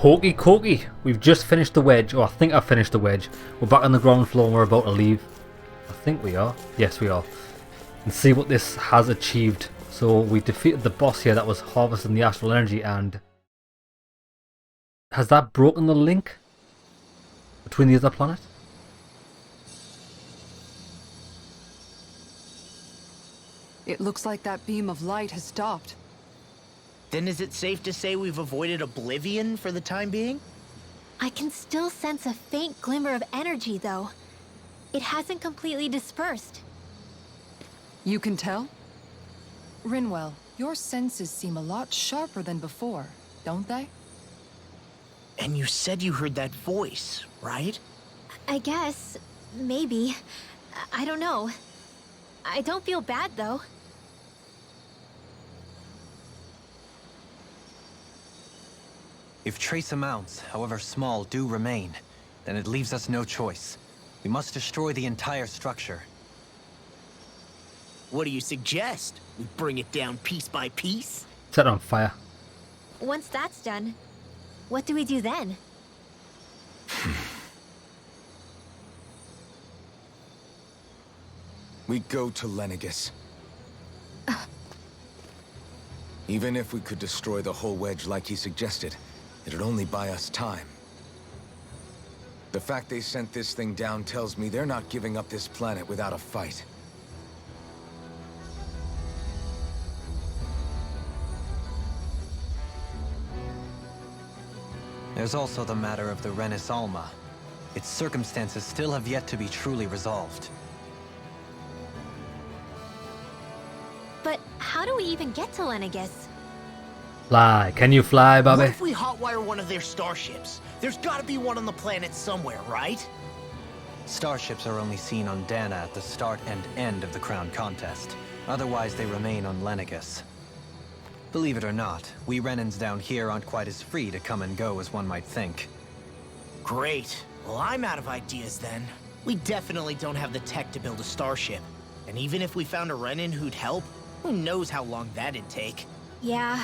Hokey cokey, we've just finished the wedge, or I think I've finished the wedge. We're back on the ground floor and we're about to leave. I think we are. Yes, we are. And see what this has achieved. So we defeated the boss here that was harvesting the astral energy, and has that broken the link between the other planet? It looks like that beam of light has stopped. Then is it safe to say we've avoided oblivion for the time being? I can still sense a faint glimmer of energy, though. It hasn't completely dispersed. You can tell? Rinwell, your senses seem a lot sharper than before, don't they? And you said you heard that voice, right? I guess. Maybe. I don't know. I don't feel bad, though. If trace amounts, however small, do remain, then it leaves us no choice. We must destroy the entire structure. What do you suggest? We bring it down piece by piece? Set it on fire. Once that's done, what do we do then? We go to Lenegis. Even if we could destroy the whole wedge like he suggested, it'd only buy us time. The fact they sent this thing down tells me they're not giving up this planet without a fight. There's also the matter of the Renis Alma. Its circumstances still have yet to be truly resolved. But how do we even get to Lenegis? Fly. Can you fly, What Bobby? if we hotwire one of their starships? There's gotta be one on the planet somewhere, right? Starships are only seen on Dana at the start and end of the Crown Contest. Otherwise, they remain on Lenegis. Believe it or not, we Renans down here aren't quite as free to come and go as one might think. Great. Well, I'm out of ideas then. We definitely don't have the tech to build a starship. And even if we found a Renin who'd help, who knows how long that'd take. Yeah.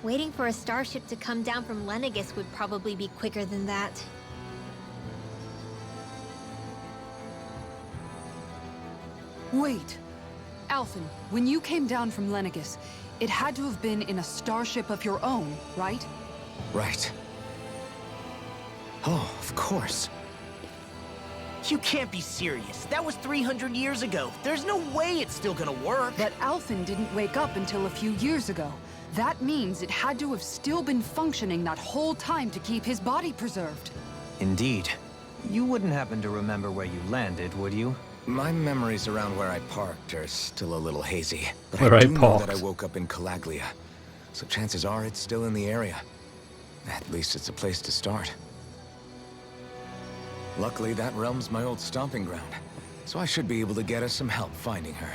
Waiting for a starship to come down from Lenegis would probably be quicker than that. Wait. Alphen, when you came down from Lenegis, it had to have been in a starship of your own, right? Right. Oh, of course. You can't be serious. That was 300 years ago. There's no way it's still gonna work. But Alphen didn't wake up until a few years ago. That means it had to have still been functioning that whole time to keep his body preserved. Indeed. You wouldn't happen to remember where you landed, would you? My memories around where I parked are still a little hazy. But Where I I do know that I parked. woke up in Calaglia. So chances are it's still in the area. At least it's a place to start. Luckily, that realm's my old stomping ground. So I should be able to get us some help finding her.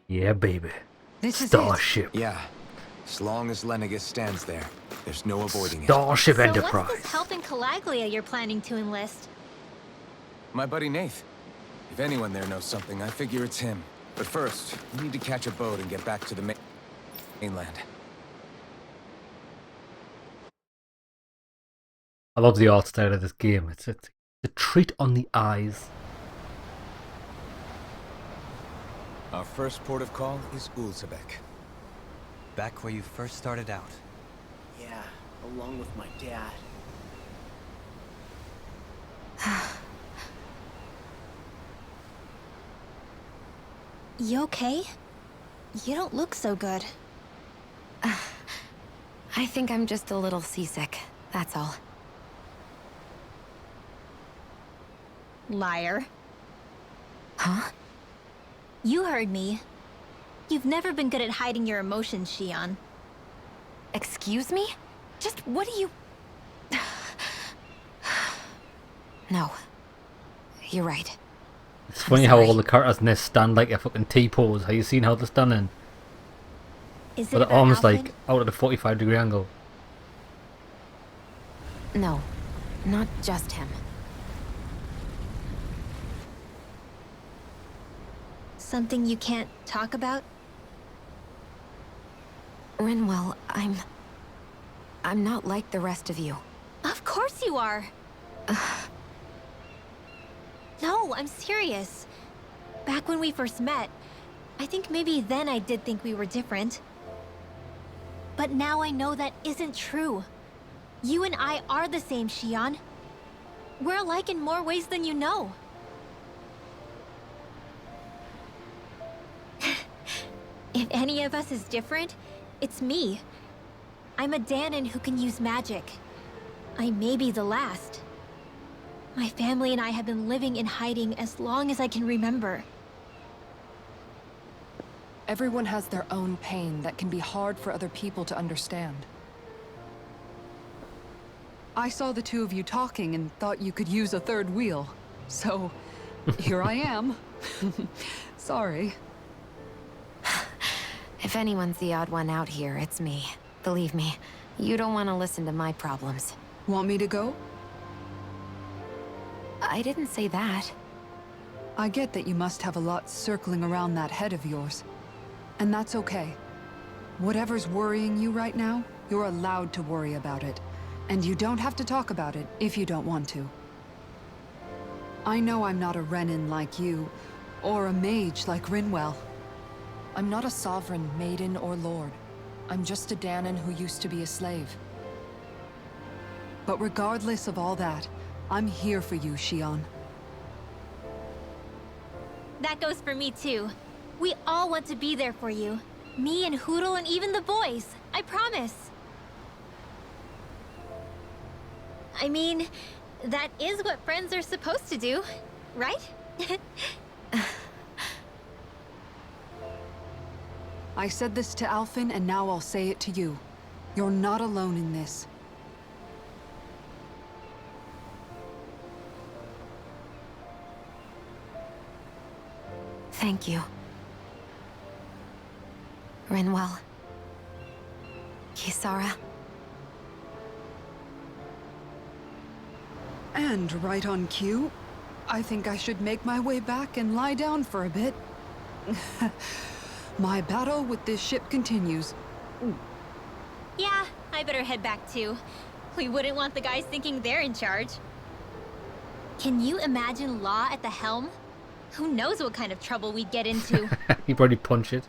Yeah, baby. This is Starship. Yeah. As long as Lenegis stands there, there's no avoiding it. Starship So Enterprise. what's this help in Calaglia you're planning to enlist? My buddy Nath. If anyone there knows something, I figure it's him. But first, we need to catch a boat and get back to the mainland. I love the art style of this game. It's a treat on the eyes. Our first port of call is Ulzebek. Back where you first started out. Yeah, along with my dad. You okay? You don't look so good. I think I'm just a little seasick, that's all. Liar. Huh? You heard me. You've never been good at hiding your emotions, Shion. Excuse me? Just what do you... No. You're right. It's funny how all the characters in this stand like a fucking T-pose. Have you seen how they're standing? Is it But about arms Alfred? like out at a 45-degree angle. No. Not just him. Something you can't talk about? Rinwell, I'm not like the rest of you. Of course you are. No, I'm serious. Back when we first met, I think maybe then I did think we were different. But now I know that isn't true. You and I are the same, Shion. We're alike in more ways than you know. If any of us is different, it's me. I'm a Danon who can use magic. I may be the last. My family and I have been living in hiding as long as I can remember. Everyone has their own pain that can be hard for other people to understand. I saw the two of you talking and thought you could use a third wheel. So, here I am. Sorry. If anyone's the odd one out here, it's me. Believe me, you don't want to listen to my problems. Want me to go? I didn't say that. I get that you must have a lot circling around that head of yours. And that's okay. Whatever's worrying you right now, you're allowed to worry about it. And you don't have to talk about it if you don't want to. I know I'm not a Renin like you, or a mage like Rinwell. I'm not a sovereign, maiden, or lord. I'm just a Danon who used to be a slave. But regardless of all that, I'm here for you, Shion. That goes for me too. We all want to be there for you. Me and Hootle and even the boys. I promise. I mean, that is what friends are supposed to do, right? I said this to Alphen, and now I'll say it to you. You're not alone in this. Thank you. Rinwell. Kisara. And right on cue, I think I should make my way back and lie down for a bit. My battle with this ship continues. Yeah, I better head back too. We wouldn't want the guys thinking they're in charge. Can you imagine Law at the helm? Who knows what kind of trouble we'd get into? He probably punch it.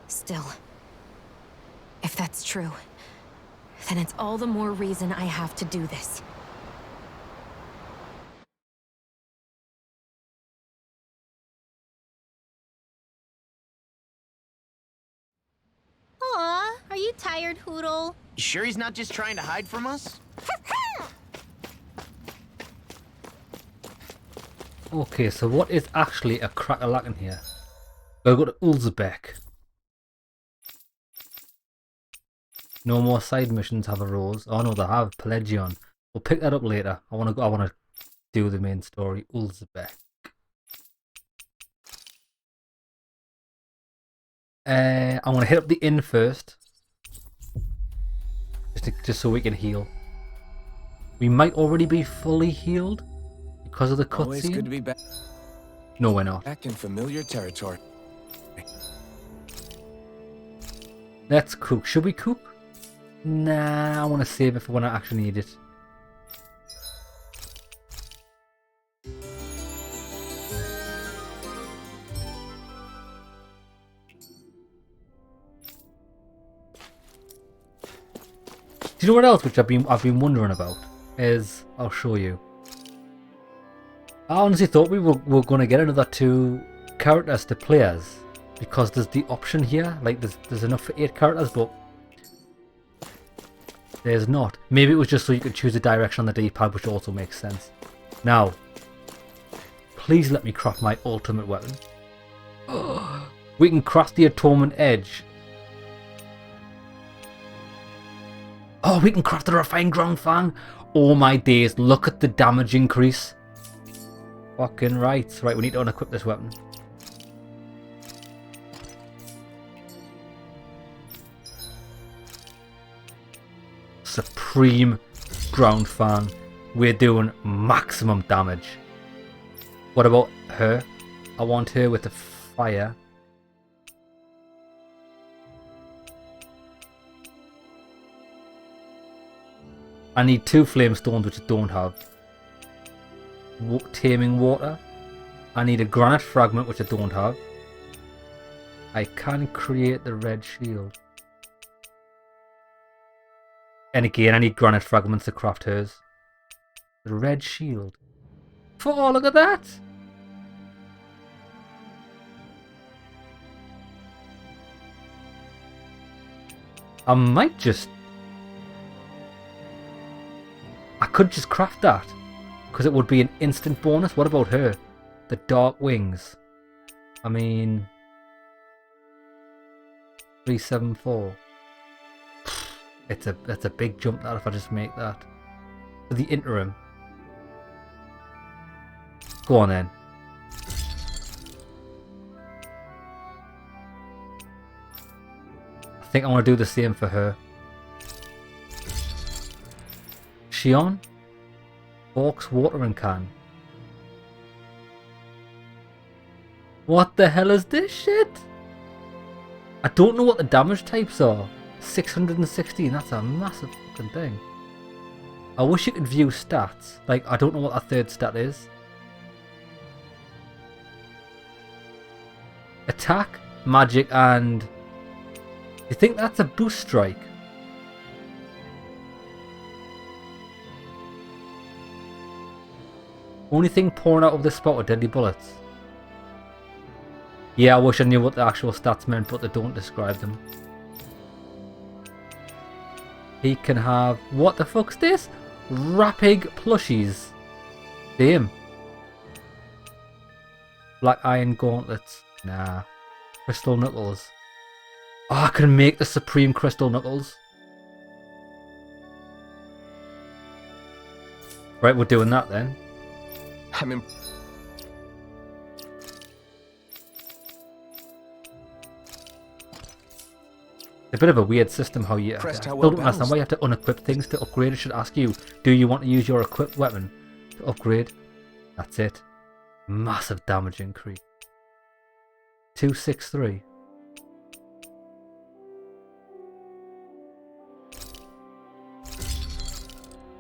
Still, if that's true, then it's all the more reason I have to do this. Aw, are you tired, Hootle? You sure he's not just trying to hide from us? Okay, so what is actually a crack-a-lackin' here? Gotta go to Ulzbek. No more side missions have arose. Oh no, they have. Pelagion. We'll pick that up later. I wanna do the main story. Ulzbek. I'm gonna hit up the inn first. Just so we can heal. We might already be fully healed because of the Always good to cutscene. be back. No, we're not. Back in familiar territory. Let's cook. Should we cook? Nah, I want to save it for when I actually need it. Do you know what else which I've been wondering about? Is I'll show you. I honestly thought we were going to get another 2 characters to play as, because there's the option here. Like there's enough for 8 characters, but there's not. Maybe it was just so you could choose a direction on the D-pad, which also makes sense. Now, please let me craft my ultimate weapon. We can craft the Atonement Edge. Oh, we can craft the Refined Ground Fang. Oh my days, look at the damage increase. Fucking right. Right, we need to unequip this weapon. Supreme ground fan. We're doing maximum damage. What about her? I want her with the fire. I need 2 flame stones, which I don't have. Taming water. I need a granite fragment, which I don't have. I can create the red shield. And again, I need granite fragments to craft hers. The red shield. Oh, look at that! I might just... I could just craft that. Because it would be an instant bonus. What about her? The dark wings. I mean... 374. It's a big jump that if I just make that. For the interim. Go on then. I think I want to do the same for her. Shion? Orcs watering can. What the hell is this shit? I don't know what the damage types are. 616, that's a massive fucking thing. I wish you could view stats. Like, I don't know what that third stat is. Attack, magic, and... You think that's a boost strike? Only thing pouring out of this spot are deadly bullets. Yeah, I wish I knew what the actual stats meant, but they don't describe them. He can have... What the fuck's this? Rapig plushies. Damn. Black iron gauntlets. Nah. Crystal knuckles. Oh, I can make the supreme crystal knuckles. Right, we're doing that then. I'm in... A bit of a weird system how you... I still don't understand why you have to unequip things to upgrade. It should ask you, do you want to use your equipped weapon to upgrade? That's it. Massive damage increase. 263.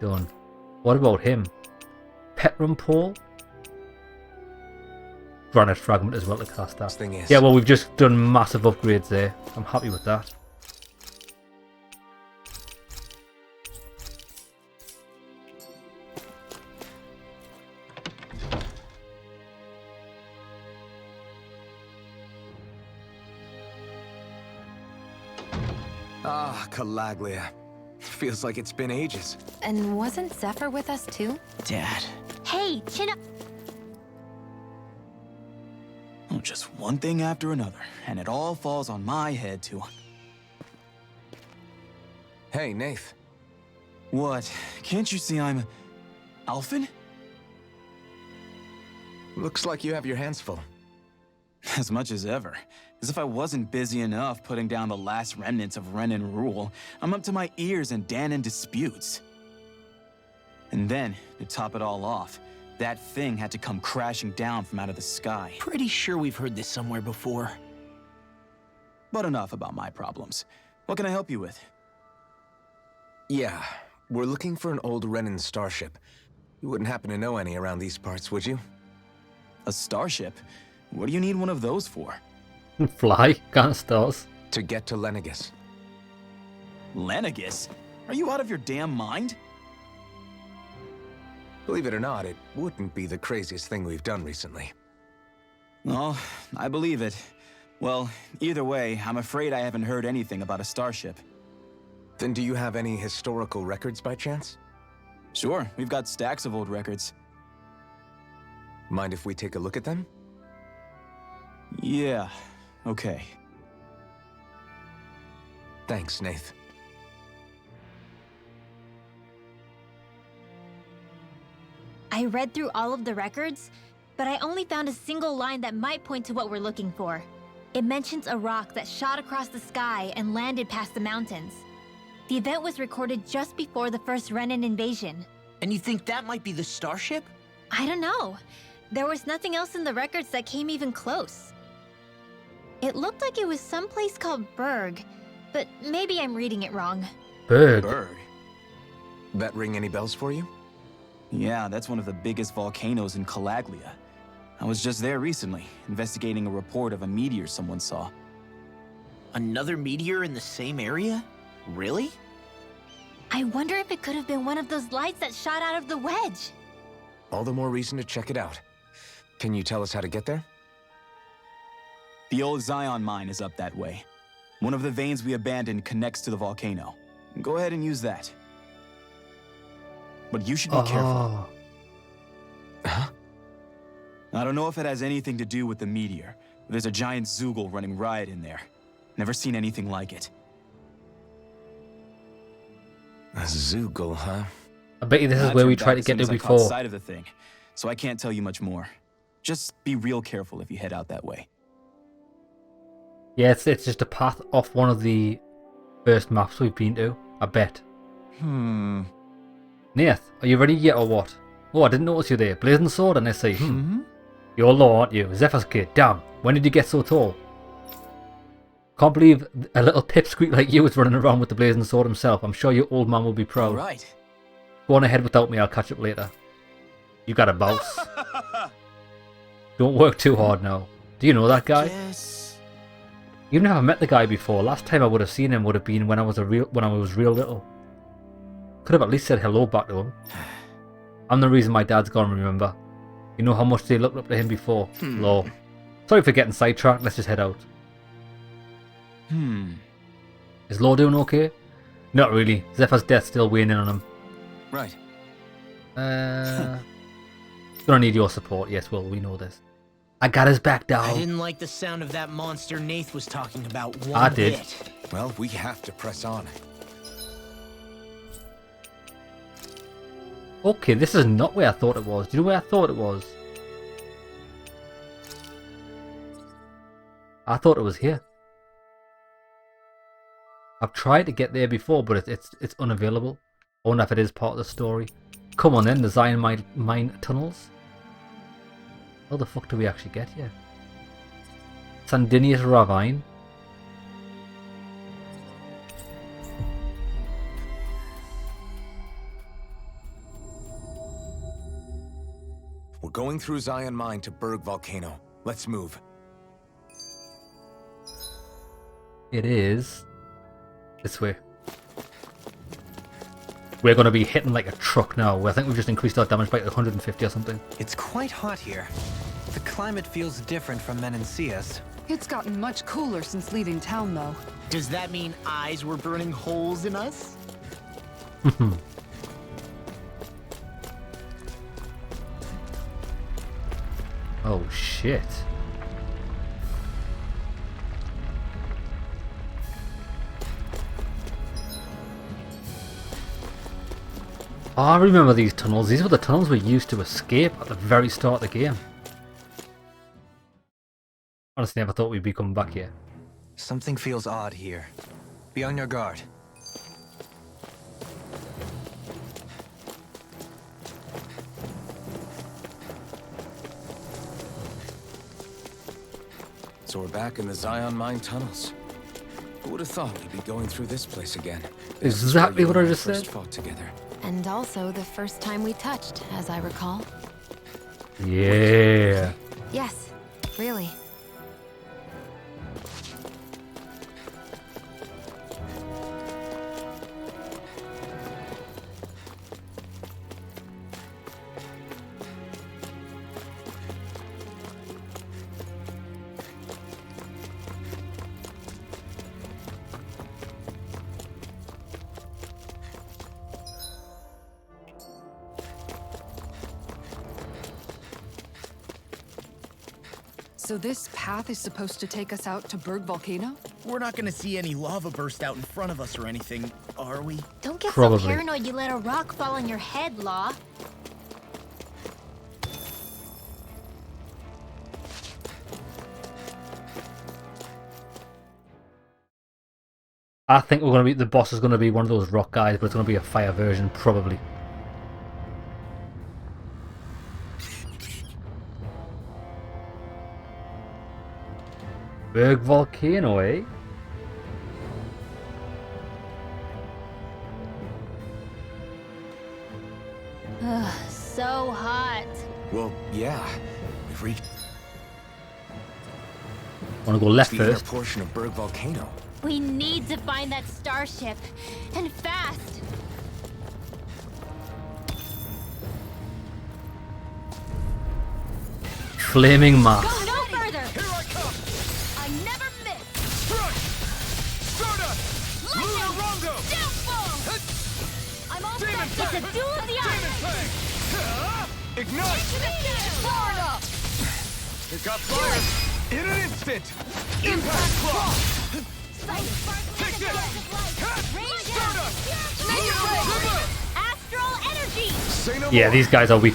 Done. What about him? Petrum pole? Granite fragment as well to cast that. Yeah, well, we've just done massive upgrades there. I'm happy with that. Ah, Calaglia. Feels like it's been ages. And wasn't Zephyr with us too? Dad. Hey, chin up. Oh, just one thing after another, and it all falls on my head too. Hey, Nath. What? Can't you see I'm... Alphen? Looks like you have your hands full. As much as ever. As if I wasn't busy enough putting down the last remnants of Renan rule, I'm up to my ears in Danon disputes. And then, to top it all off, that thing had to come crashing down from out of the sky. Pretty sure we've heard this somewhere before. But enough about my problems. What can I help you with? Yeah, we're looking for an old Renan starship. You wouldn't happen to know any around these parts, would you? A starship? What do you need one of those for? Fly, can't stars. To get to Lenegis. Lenegis? Are you out of your damn mind? Believe it or not, it wouldn't be the craziest thing we've done recently. Oh, I believe it. Well, either way, I'm afraid I haven't heard anything about a starship. Then do you have any historical records by chance? Sure, we've got stacks of old records. Mind if we take a look at them? Yeah, okay. Thanks, Nath. I read through all of the records, but I only found a single line that might point to what we're looking for. It mentions a rock that shot across the sky and landed past the mountains. The event was recorded just before the first Renin invasion. And you think that might be the starship? I don't know. There was nothing else in the records that came even close. It looked like it was someplace called Berg, but maybe I'm reading it wrong. Berg. Berg? That ring any bells for you? Yeah, that's one of the biggest volcanoes in Calaglia. I was just there recently, investigating a report of a meteor someone saw. Another meteor in the same area? Really? I wonder if it could have been one of those lights that shot out of the wedge. All the more reason to check it out. Can you tell us how to get there? The old Zion mine is up that way. One of the veins we abandoned connects to the volcano. Go ahead and use that. But you should be careful. Huh? I don't know if it has anything to do with the meteor. But there's a giant Zoogle running riot in there. Never seen anything like it. A Zoogle, huh? I bet you this is where we tried to get to before. Sight of the thing, so I can't tell you much more. Just be real careful if you head out that way. Yeah, it's just a path off one of the first maps we've been to, I bet. Nath, are you ready yet or what? Oh, I didn't notice you there. Blazing sword and SC. You're low, aren't you? Zephyr's kid. Damn, when did you get so tall? Can't believe a little pipsqueak like you is running around with the blazing sword himself. I'm sure your old man will be proud. All right. Go on ahead without me, I'll catch up later. You got a bounce. Don't work too hard now. Do you know that guy? Yes. You've never met the guy before. Last time I would have seen him would have been when I was real little. Could have at least said hello back to him. I'm the reason my dad's gone, remember? You know how much they looked up to him before? Lol. Sorry for getting sidetracked, let's just head out. Is Law doing okay? Not really. Zephyr's death still weighing in on him. Right. Gonna need your support. Yes, well, we know this. I got his back, I down. didn't like the sound of that monster Nath was talking about one I did. bit. Well, we have to press on. Okay, this is not where I thought it was. Do you know where I thought it was? I thought it was here. I've tried to get there before, but it's unavailable. I wonder if it is part of the story. Come on then, the Zion mine tunnels. How the fuck do we actually get here? Sandinius Ravine. We're going through Zion Mine to Berg Volcano. Let's move. It is this way. We're going to be hitting like a truck now. I think we've just increased our damage by 150 or something. It's quite hot here. The climate feels different from Menancius. It's gotten much cooler since leaving town, though. Does that mean eyes were burning holes in us? Oh shit. Oh, I remember these tunnels. These were the tunnels we used to escape at the very start of the game. Honestly, never thought we'd be coming back here. Something feels odd here. Be on your guard. So we're back in the Zion Mine tunnels. Who would have thought we'd be going through this place again? Exactly what I just First said. fought together. And also the first time we touched, as I recall. Yeah. Yes, really. So this path is supposed to take us out to Berg Volcano? We're not gonna see any lava burst out in front of us or anything, are we? Don't get Probably. so paranoid you let a rock fall on your head, Law. I think the boss is gonna be one of those rock guys, but it's gonna be a fire version, probably. Berg Volcano, eh? So hot. Well, yeah. We've reached Wanna go left the inner first? portion of Berg Volcano. We need to find that starship. And fast. Flaming mass. Go no further. Here I come! I never miss. Strike! Stardust! Lunar Rondo! Downfall. I'm all Demon set. It's a Fang! duel of the Demon eyes. Fang! Ignite! Far enough. It got fire! In an instant! Impact Claw! Take this! Stardust! Astral energy. Say no Yeah, more! these guys are weak.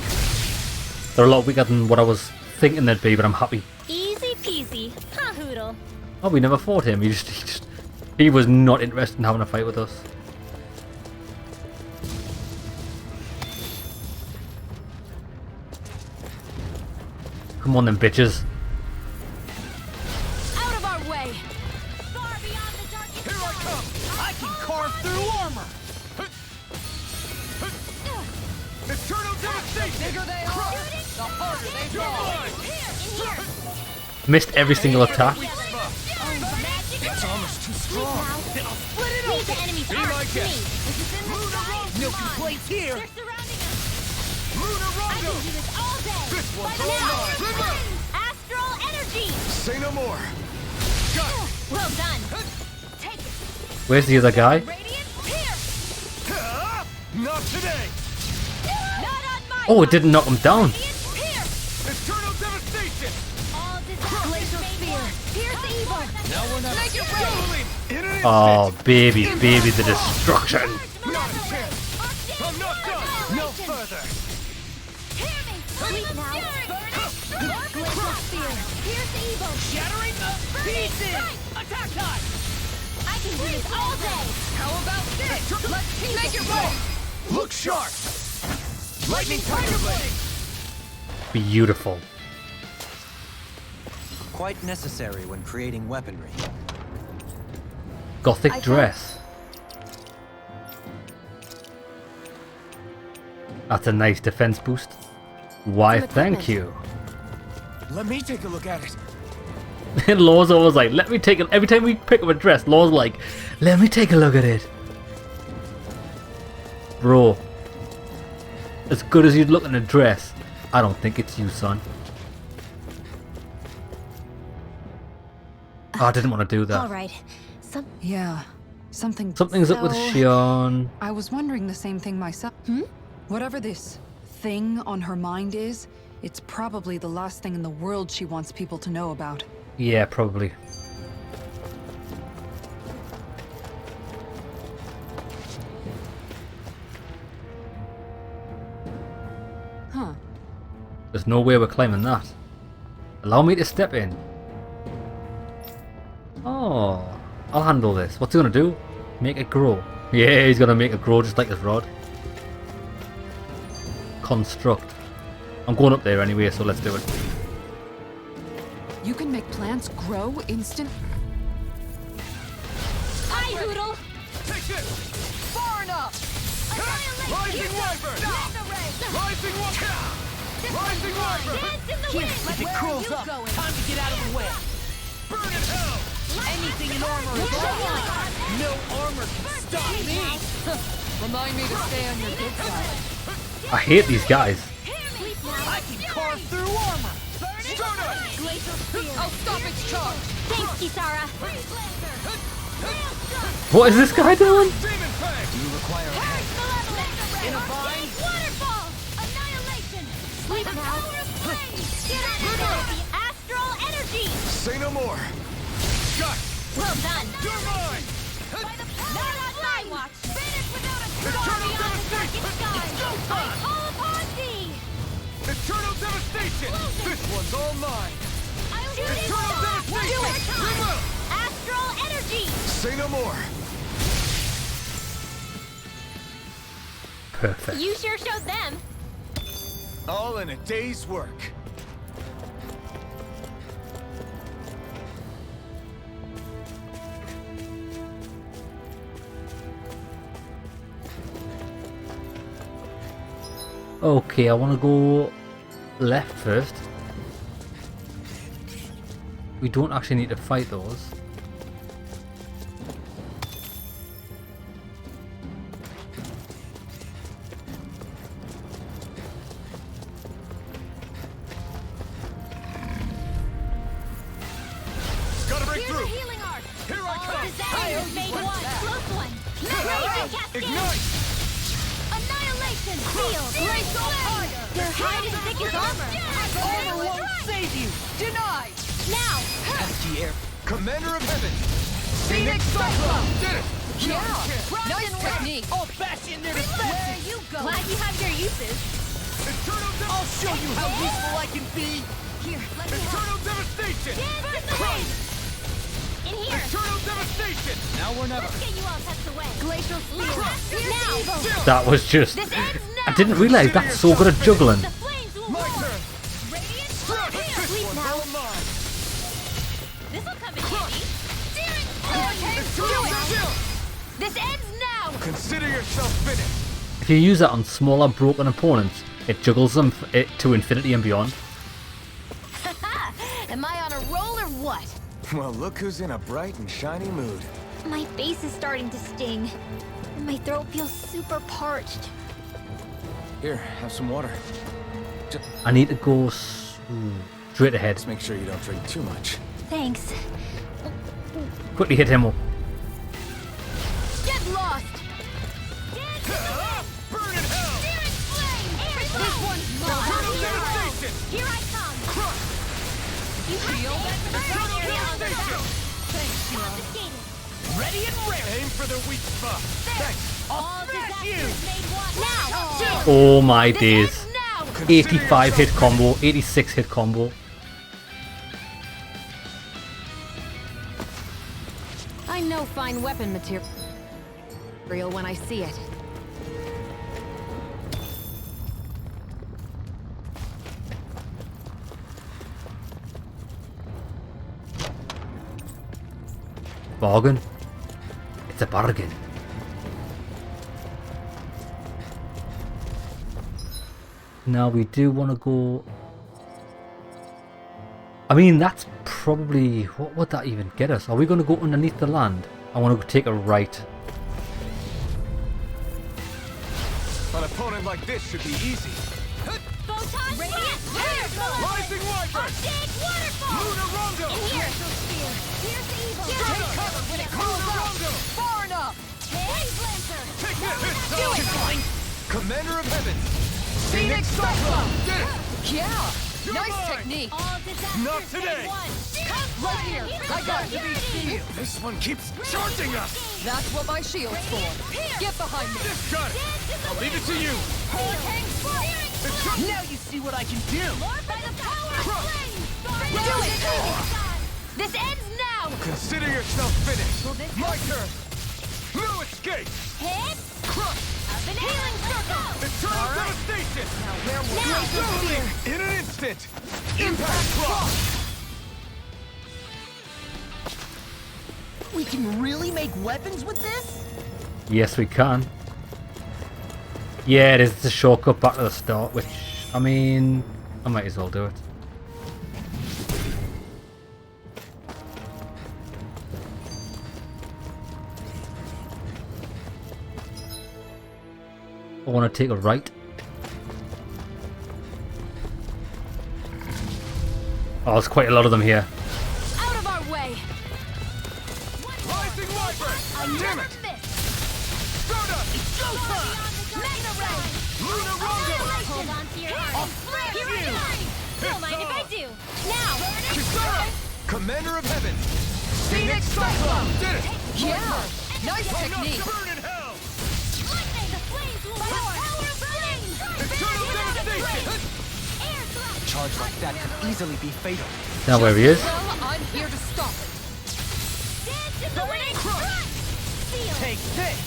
They're a lot weaker than what I was thinking they'd be, but I'm happy. Easy peasy. Huh, Hoodle. Oh, we never fought him. He was not interested in having a fight with us. Come on then, bitches. Out of our way. Far beyond the darkest Here I come! I can carve through armor! Eternal devastation! Bigger they are, the harder they fall! Missed every single attack. It's almost too strong! Then I'll split it Leave open! the enemy's Be arc my to me. guest! This is in the sky. Milky plates here! They're surrounding us. Lunar I Rondo! can do this all day. This By one's the all power mine! of twins. Astral energy. Say no more! Got it! Well done. Take it. Where's the other guy? Radiant pierce. Not today! Not on my Oh, it didn't knock him down. Radiant pierce. Eternal devastation! All glacial sphere. Pierce evil. Now we're not dueling! In an Oh, instant! baby, baby, the destruction. Not a chance! I'm not done! No further! Hear me. Sleep now. Glacial sphere. Pierce evil. Shattering the pieces! Attack time! I can do this all day. How about this? Let's take it right! Look sharp! Lightning Tiger Blade! Beautiful. Quite necessary when creating weaponry. Gothic dress. That's a nice defense boost. Why, thank you. Let me take a look at it. And Law's always like, let me take it. Every time we pick up a dress, Law's like, let me take a look at it. Bro, as good as you'd look in a dress, I don't think it's you, son. Oh, I didn't want to do that. All right. Yeah, something's Something's up with So- Shion. I was wondering the same thing myself. Whatever this thing on her mind is, it's probably the last thing in the world she wants people to know about. Yeah, probably. Huh. There's no way we're climbing that. Allow me to step in. Oh, I'll handle this. What's he gonna do? Make it grow. Yeah, he's gonna make it grow just like his rod. Construct. I'm going up there anyway, so let's do it. You can make plants grow instant. Hi, Hoodle. Take it! Far enough! Rising Wyvern! Rising Wyvern! Rising Wyvern! Dance in the wind. If it cools up, time to get out of the way! Burn in hell! Anything in armor is wrong. No armor can stop me! Remind me to stay on your good side. I hate these guys. I can carve through armor! Stardust! Glacial sphere. I'll stop its charge. Thanks, Kisara. What is this guy doing? Demon Fang! You require a hand. In a vine? Waterfall. Annihilation. Sleep now. Get out of there. The astral energy. Say no more! Shut! Well done. You're mine! Not on my watch. Finish without a star Eternal beyond the darkest devastation! sky. It's I call upon thee. Eternal devastation! This one's all mine! I'll do Eternal devastation! Astral energy. Say no more! Perfect. You sure showed them. All in a day's work. Okay, I want to go left first. We don't actually need to fight those. Gotta break Here's through. a healing arc. Here I come. Disaster made one. Close one. Raging cascade. Ignite. Annihilation. Field. Glacial fire. Their hide is thick as armor. Armor won't save you. Denied. Now. Commander of Heaven. Phoenix Cyclone. Did it. Yeah. Nice technique. I'll bash in their Where defense. you go? Glad you have your uses. I'll show you how useful I can be. Here, let me help. Eternal devastation. Dance in the wind. In here. Eternal devastation. Now or never. Let's get you all tucked away. Glacial spear. Now. That was just... This ends now. I didn't realise that's so good at juggling. The flames will My roar. turn. Radiant Strike. This Sleep one's now. all mine. This'll come in handy. Steering. Chill. This ends now. Consider yourself finished. If you use that on smaller broken opponents, it juggles them to infinity and beyond. Am I on a roll or what? Well, look who's in a bright and shiny mood. My face is starting to sting. And my throat feels super parched. Here, have some water. I need to go straight ahead. Just make sure you don't drink too much. Thanks. Quickly hit him up. Get lost. Burn in hell! This one's mine. Devastation! Here I come. Crush! You have Shield to and burn Eternal area on the devastation! back. Thanks, Shield. Confiscated. Ready and raring. Aim for the weak spot. Thanks. All smash you. disasters made one. Now. Oh. Oh my This days. ends now. Consider 85 hit yourself combo, 86 hit combo. I know fine weapon material when I see it. Bargain. It's a bargain. Now we do want to go... I mean, that's probably... What would that even get us? Are we going to go underneath the land? I want to take a right. An opponent like this should be easy. Photon Radiant blast. Rising Wyvern! Big waterfall. Lunar Rondo! In here. Here's the evil. Take cover when it Lunar comes out. Rondo! Far enough. Blaze Lancer. Take this! Do it, Blind. Commander of Heaven! Phoenix Cyclone. Did it! Yeah. You're Nice mine. technique. All disasters Not made today. one. Right here. I got to be shield. This one keeps charging us! That's what my shield's for. Get behind me. This got it! I'll leave it to you! Hurricane Strike. Now you see what I can do. More by the power of flame. Do it. This ends now. Consider yourself finished! My turn! No escape! Hit. Crush! Up and healing circle. Eternal devastation! Where will Now. In an instant! Impact block! We can really make weapons with this? Yes, we can. Yeah, it is a shortcut back to the start, which, I mean, I might as well do it. I want to take a right. Oh, there's quite a lot of them here. Out of our way! Rising Wyvern! Damn it! Stardust! Mega Ray. Lunar Rondo! Hold on to your heart. Here I come. Don't mind if I do. Now. Kisara! Commander of Heaven! Phoenix Cyclone. Did it! Yeah. Nice technique. Burn in hell! Lightning. The flames will roar. Power of flame. Eternal devastation! Air thrust. A charge like that could easily be fatal. Now where he is. Well, I'm here to stop it. Dance in the wind. Seal. Take this.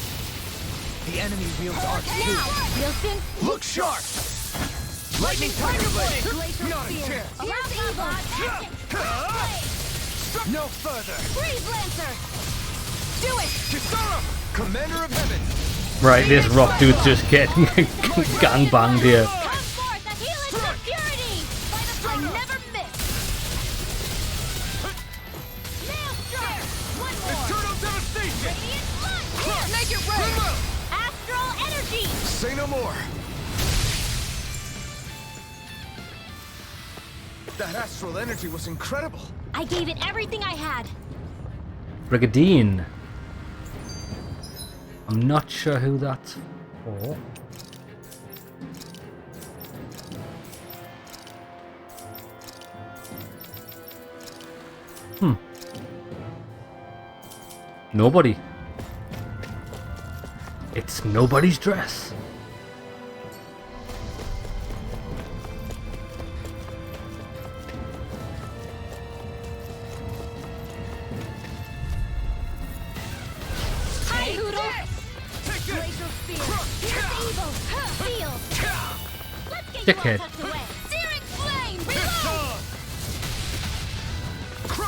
The enemy wields arc too. Now! Wilson! Look sharp! Lightning Tiger Blade! Not a chance! Here's evil! No further! Freeze Lancer! Do it! Kisara! Commander of Heaven! Right, this rock dude's just getting gangbanged here. Come forth, a healing of purity! I never miss! Maelstrom! One more! Eternal Devastation! Radiant Lunge! Make it rain! Astral Energy! Say no more! That astral energy was incredible! I gave it everything I had. Brigadine. I'm not sure who that's for. Nobody. It's nobody's dress. Hi, Hoodle! Glacial Spear! Here's evil! Seal! Let's get you all Dickhead. tucked away! Searing Flame! Reload!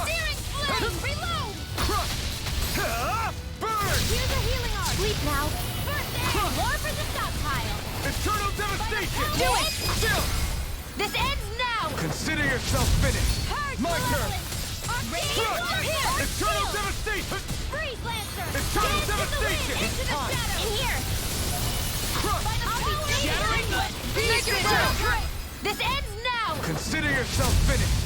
Searing Flame! Reload! Burn! Here's a healing art! Sleep now! First aid! More for the stockpile! Eternal Devastation! Do it! Still! This ends now! Consider yourself finished! Purge My turn! Arcane! Eternal Devastation! Freeze Lancer! Eternal Dance in the Devastation! wind! Into the Time. shadow! In here! By the power of shattering the Make it rain! This ends now! Consider yourself finished!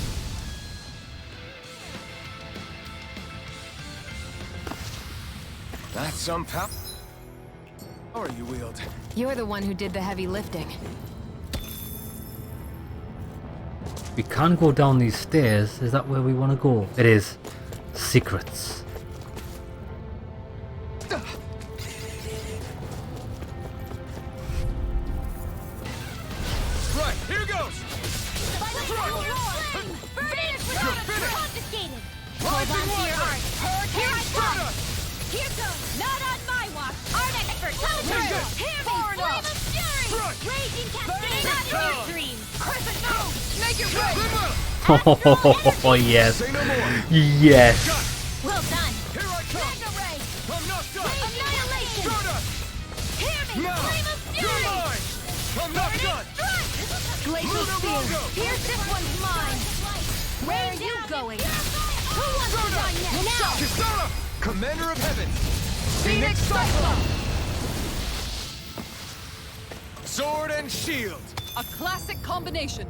That's some power you wield. You're the one who did the heavy lifting. We can go down these stairs. Is that where we want to go? It is. Secrets. Right, here goes! By the power of flame! Finish without finished. confiscated! Hold on to your art! Here I come! Here goes! Not on my watch! Art expert! Counter! Hear me! Flame of fury! Raging cascade! Not in your dreams! Crescent moon! Make it rain! Oh yes. Say no more! Yes. Well done! Here I come! Mega ray! I'm not done! Annihilation! Stardust! Hear me! Now! Flame of You're fury! mine! I'm not done! Glacial Lunar Spear! Logo! Here's this one's mine! Where are you going? Who wants to die next? Now! Kisara! Commander of Heaven! Phoenix Cyclone! Sword and shield! A classic combination.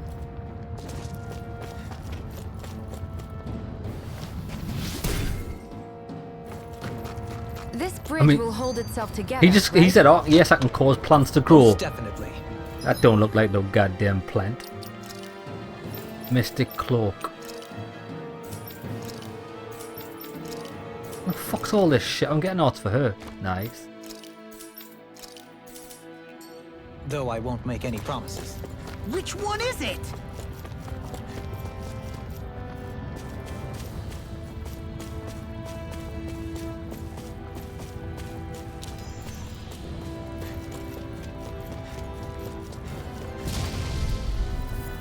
This bridge will hold itself together. He said, oh yes, I can cause plants to grow. Definitely. That don't look like no goddamn plant. Mystic cloak. What the fuck's all this shit? I'm getting odds for her. Nice. Though I won't make any promises. Which one is it?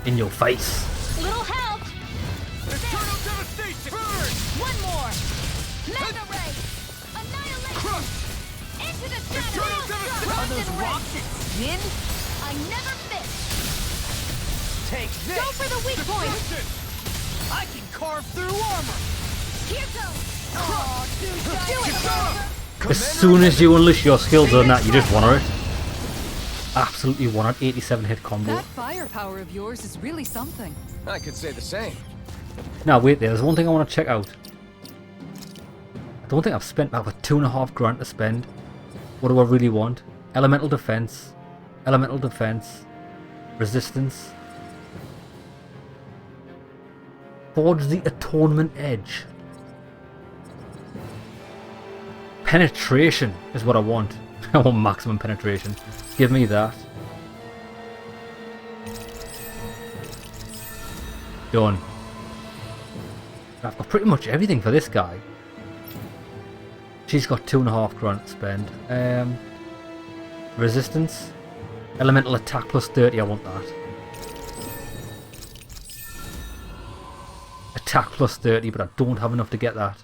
In your face. Little help! Eternal Devastation! Burn! One more! Mega ray! Annihilation! Into the shadow! Eternal Devastation! Are those rocks its skin? I never miss! Take this! Go for the weak point! I can carve through armor! Here goes! Do it! As soon as you unleash your skills on that, you just want it. Absolutely want it. 87 hit combo. That firepower of yours is really something. I could say the same. Now wait there, there's one thing I want to check out. I don't think I've spent about $2.5 grand to spend. What do I really want? Elemental defense, resistance. Forge the Atonement Edge. Penetration is what I want. I want maximum penetration. Give me that. Done. I've got pretty much everything for this guy. She's got $2.5 grand to spend. Resistance. Elemental attack plus 30, I want that. Attack plus 30, but I don't have enough to get that.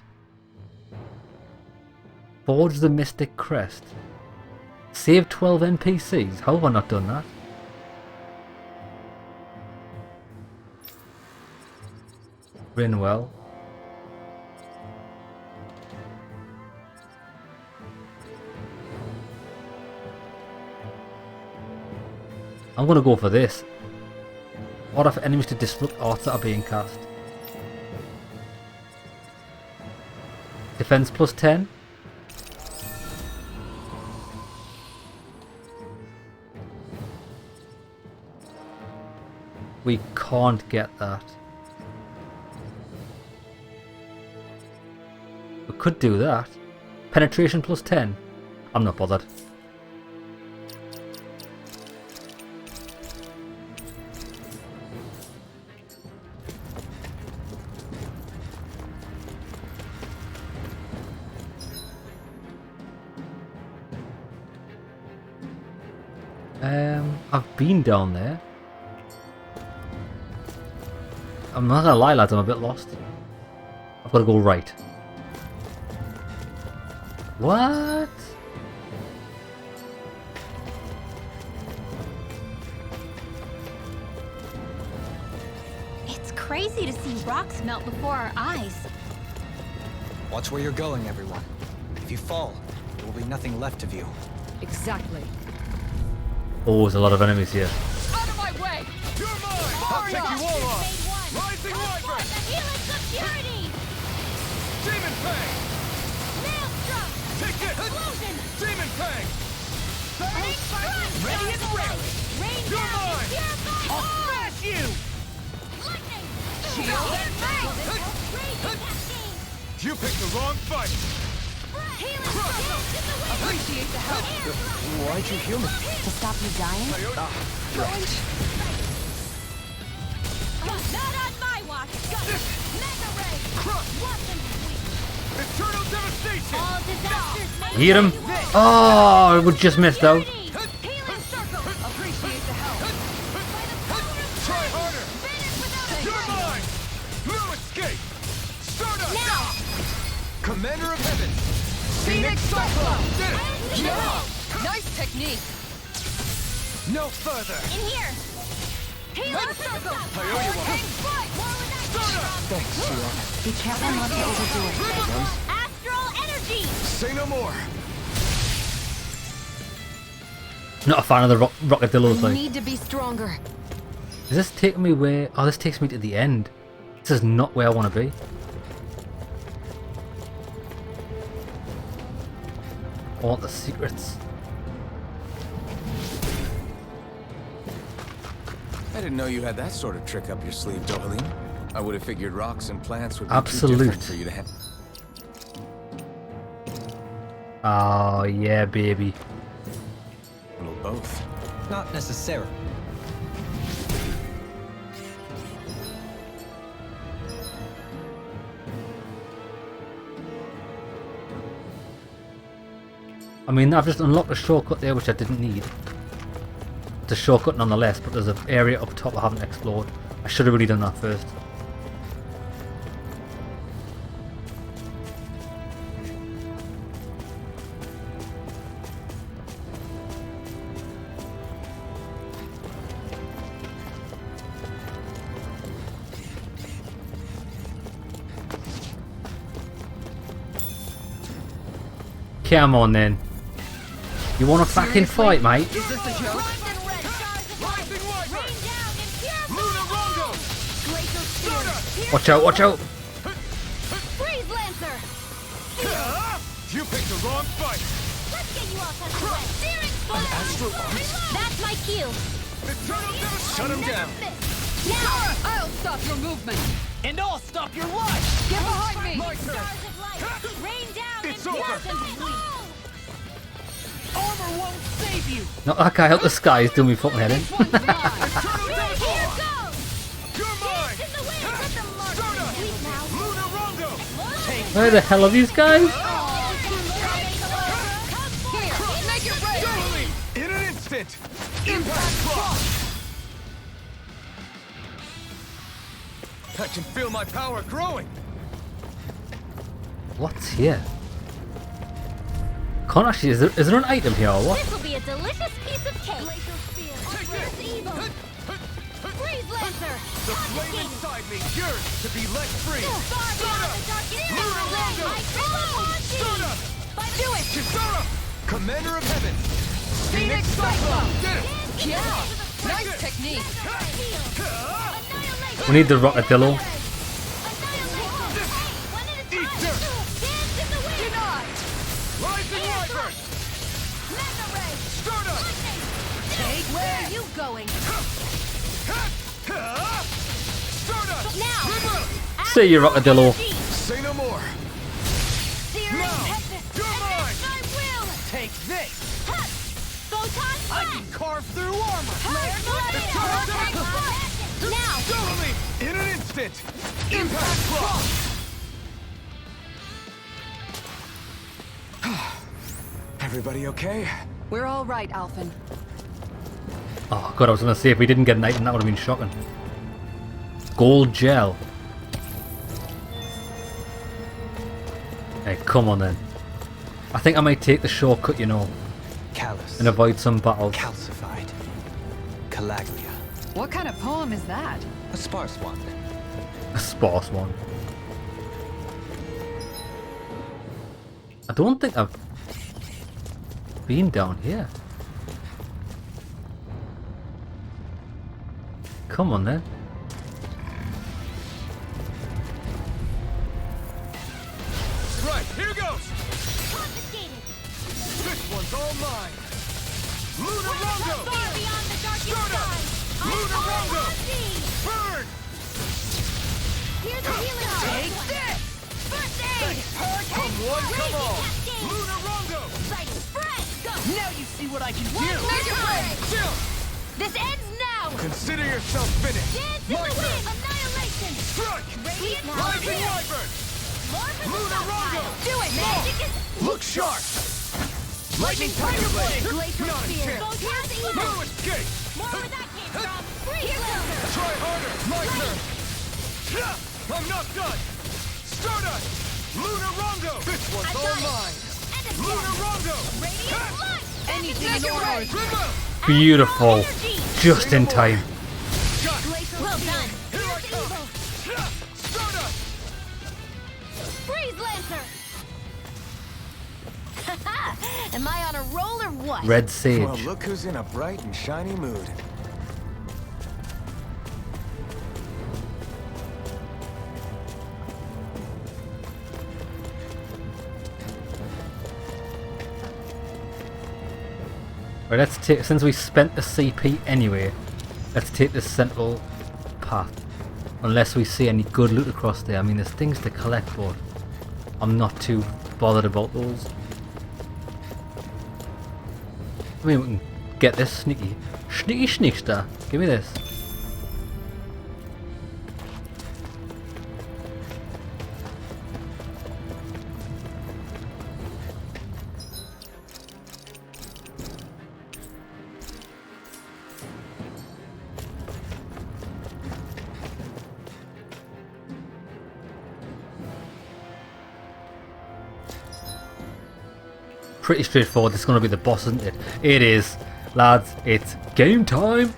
Forge the Mystic Crest. Save 12 NPCs. How have I not done that? Rinwell. I'm gonna go for this. Order for enemies to disrupt arts that are being cast. Defense plus 10. We can't get that. We could do that. Penetration plus 10. I'm not bothered. I've been down there. I'm not gonna lie, lads, I'm a bit lost. I've got to go right. What? It's crazy to see rocks melt before our eyes. Watch where you're going, everyone. If you fall, there will be nothing left of you. Exactly. Oh, there's a lot of enemies here. Out of my way! You're mine! I'll take you all on! Rising Wyvern! Healing security! Demon Fang! Maelstrom! Take it! Explosion! Demon Fang! Burning Front! Ready and ready! Rain You're down! mine! Purify I'll all! smash you! Lightning! Shield and Fang! Raging cascade! You picked the wrong fight! Healing shield in the wind! Appreciate the help! Why'd you heal me? To stop you dying? Not on my watch! Mega Ray! Wasn't sweet! Eternal devastation! All disasters may Hit him! Oh, we just missed out. Healing circle! Appreciate the help! By the power of Try Fang! harder! Vanish without a You're trace! mine! No escape! Start up! Now! Commander of Heaven! Phoenix Cyclone! Did it! Yeah. Nice technique! No further! In here! Healing circle! I owe you one. Hang foot! More with that Start up! Thanks, Sheila. Be careful not to overdo it. Astral energy! Say no more! Not a fan of the Rockadillo You thing. need to be stronger. Is this taking me where? Oh, this takes me to the end. This is not where I want to be. I want the secrets. I didn't know you had that sort of trick up your sleeve, Dohalim. I would have figured rocks and plants would be too different Absolute. for you to have. Oh yeah, baby. Well, both. Not necessarily. I mean, I've just unlocked a shortcut there which I didn't need. It's a shortcut nonetheless, but there's an area up top I haven't explored. I should have really done that first. Come on then. You want to fucking fight, mate? Is this a joke? Rising Wyvern! Luna Rongo! Start up! Watch out, watch out! Freeze Lancer! You picked the wrong fight! Let's get you all tucked away! Searing Fire! That's my cue! Eternal devastation! Shut him down! Now! I'll stop your movement! And I'll stop your life! Get behind me! My turn! Stars of light! Rain down It's and over. blast and sweep! Armor won't save you! Not that guy out the sky is doing me fucking head in. Eternal Here devastation! goes! You're mine! In the wind! Let them march Start and up! sweep now! Luna Rongo! Where the hell are these guys? Dohalim! In instant! Impact block! I can feel my power growing! What's here? Can't actually. Is there an item here or what? This will be a delicious piece of cake. Glacial spear. Where's evil? Freeze Lancer. The flame inside me yearns to be let free! Far beyond the darkest Lunar Rondo! I triple upon thee. Soda! Do it. Kisara! Commander of Heaven! Phoenix Cyclone! Did it! Yeah! Nice technique! We need the Rockadillo. Eat dirt! Rising Wyvern! Stardust! Where are you going? Stardust! Now! See you, Rockadillo. Say no more! Now! You're mine! I will! Take this! Photon I can carve through armor! Now! Double me! In an instant! Impact block! Everybody okay? We're all right, Alphen. Oh god, I was gonna say if we didn't get an item that would have been shocking. Gold gel. Hey, come on then. I think I might take the shortcut, you know, Callous. and avoid some battles. Calcified. Calaglia. What kind of poem is that? A sparse one. A sparse one. I don't think I've been down here. Come on then. Right, here goes! Confiscated! This one's all mine! Lunar Rondo! Far beyond the darkest Stardust! sky! Lunar Rondo! thee! Burn! Here's a healing Take this! First aid! Come one, come all! Cascade! Lunar Rondo! Right, spread! Go! Now you see what I can do! Still! This ends now! Consider yourself finished! Dance in My the turn! wind! Annihilation! Strike! Radiant Rising now! Wyvern! Marvelous Lunar Rondo! stockpile. Do it! Magic is... Look sharp! Lightning Tiger Blade! Glacial Not a spear! chance! Photon evil! No escape! More where that came from! Freeze Lancer! Try harder! My turn! I'm not done! Stardust! Lunar Rondo! This one's I all got it. mine! And a Lunar Rondo! Radiant light! Anything in order! Remove! Beautiful. Energy! Just in time. Got it! Well done! Here I Here's come! evil! Stardust! Freeze Lancer! Am I on a roll or what? Red Sage. Well, look who's in a bright and shiny mood. Right, let's take, since we spent the CP anyway, let's take this central path. Unless we see any good loot across there. I mean, there's things to collect, but I'm not too bothered about those. I mean, we can get this sneaky. Sneaky sneakster. Give me this. Pretty straightforward. This is going to be the boss, isn't it? It is. Lads, it's game time.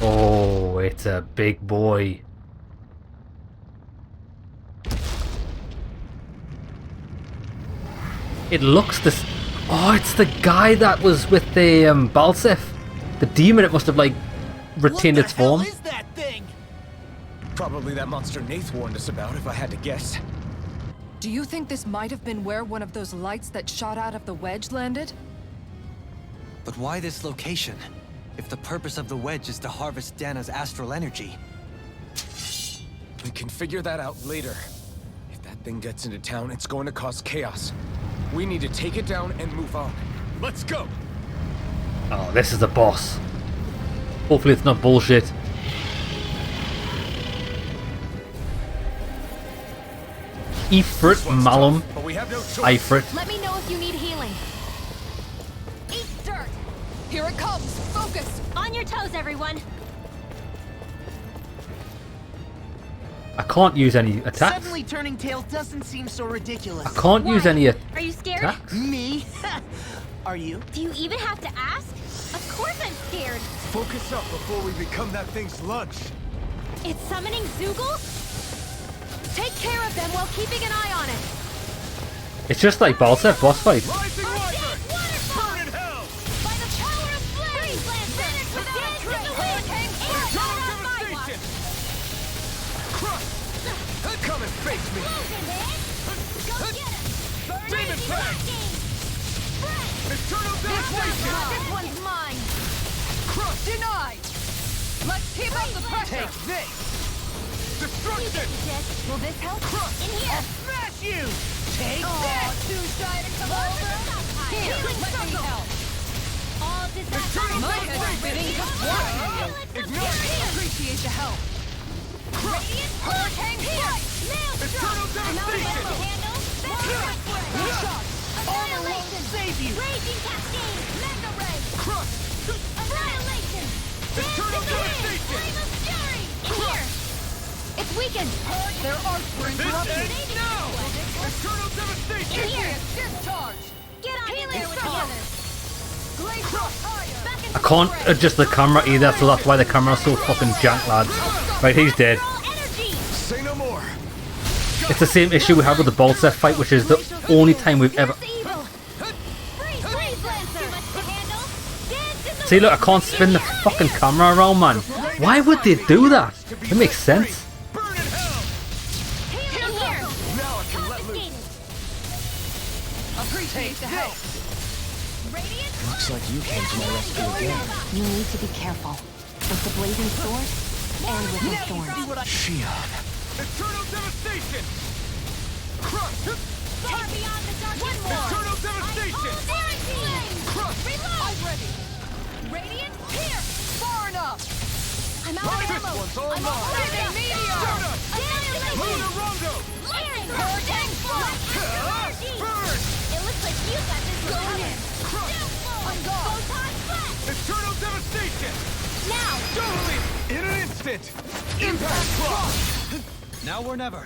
Oh, it's a big boy. It looks this. Oh, it's the guy that was with the Balsef. The demon. It must have like retained its form. What the hell is that thing? Probably that monster Nath warned us about, if I had to guess. Do you think this might have been where one of those lights that shot out of the wedge landed? But why this location? If the purpose of the wedge is to harvest Dana's astral energy. We can figure that out later. If that thing gets into town, it's going to cause chaos. We need to take it down and move on. Let's go. Oh, this is the boss. Hopefully it's not bullshit. Efreet Malum. But we have no choice. Efreet. Let me know if you need healing. Eat dirt. Here it comes. Focus. On your toes, everyone. I can't use any attacks. Suddenly turning tail doesn't seem so ridiculous. I can't use any Are you scared? attacks. Me? Are you? Do you even have to ask? Of course I'm scared. Focus up before we become that thing's lunch. It's summoning Zoogle? Take care of them while keeping an eye on it. It's just like Balset boss fight. Rising Wyvern! Burn in hell! By the power of flame! Vanish without a trace! Hurricane force! Eternal devastation! Crush! Come and face me! Go get it! Demon Fang! Eternal devastation! This one's mine! Crush! Denied! Let's keep up the pressure! Take this! Destruction! Will this help? In here! Smash you! Take this! Too shy to come over? Here, let me help! All disaster. My head's spinning just watching you! Ignore it! Appreciate the help! Radiant Hurricane strike! Eternal devastation! Armor won't save you! Raging cascade. Mega ray! Crush! Annihilation. Eternal devastation! Fury. In here. It's weakened! Their arcs were This interrupted! ends now! Eternal devastation! In here. Discharge! Get on in there with the circle. others. Glacial fire! Back I can't adjust the camera either, so that's why the camera's so fucking jank, lads. Right, he's dead. All energy. Say no more! It's the same issue we had with the Balset fight, which is the only time we've ever... It's evil. Freeze Lancer. Too much to handle. Dance in the See, look, I can't spin the fucking camera around, man. Why would they do that? It makes sense. Burn in hell! in here. Now I can let loose. Confiscated. Appreciate the help! Radiant. Looks like you came to my rescue again. You need to be careful. With the blazing sword and with the thorns. Shion. Eternal devastation! Crush! Far beyond the dark and more. Eternal devastation! Crush! I'm ready! Radiant. Here! Far enough! I'm out of This ammo. one's all I'm mine! already meteor! Annihilation. Luna Rondo! Iron. Hurricane flash! Burn! It looks like you got this one covered. Crush! On guard! Photon flash. Eternal devastation! Now. Totally! In an instant! Impact Cross! Now or never.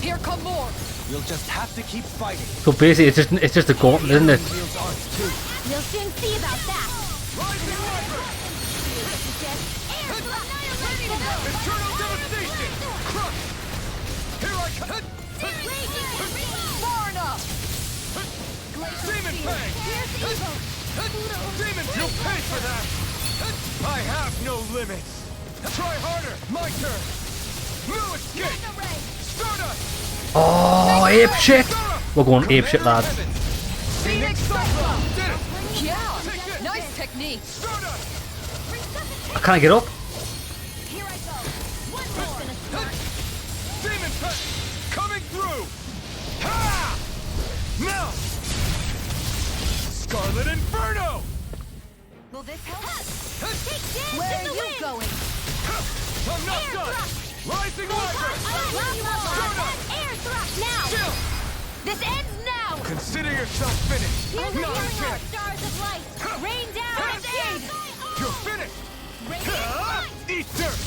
Here come more! We'll just have to keep fighting. So basically, it's just a gauntlet, isn't it? Wields arts too. We'll soon see about that. Rising Wyvern! Eternal devastation! Crush! Here I come! Far enough! Demon Fang! Demon, you'll pay for that! I have no limits! Try harder! My turn! No escape! Stardust! Oh, ape shit! We're going ape shit, lads. Phoenix Cyclone! Did it! Yeah! Take this! Nice technique! Stardust! Can I get up? Here I go. One more. Gonna start. Demon Fang! Coming through! Ha! Now! Scarlet Inferno! Will this help? Take dance Where in are the you wind. going? I'm not Air done! thrust. Rising Photon Wyvern! flash. Air thrust now. Chill! This ends now! Consider yourself finished! Here's the Not a healing arc, chance! stars of light. Rain down and aid. You're finished! Radiant light. Eat dirt!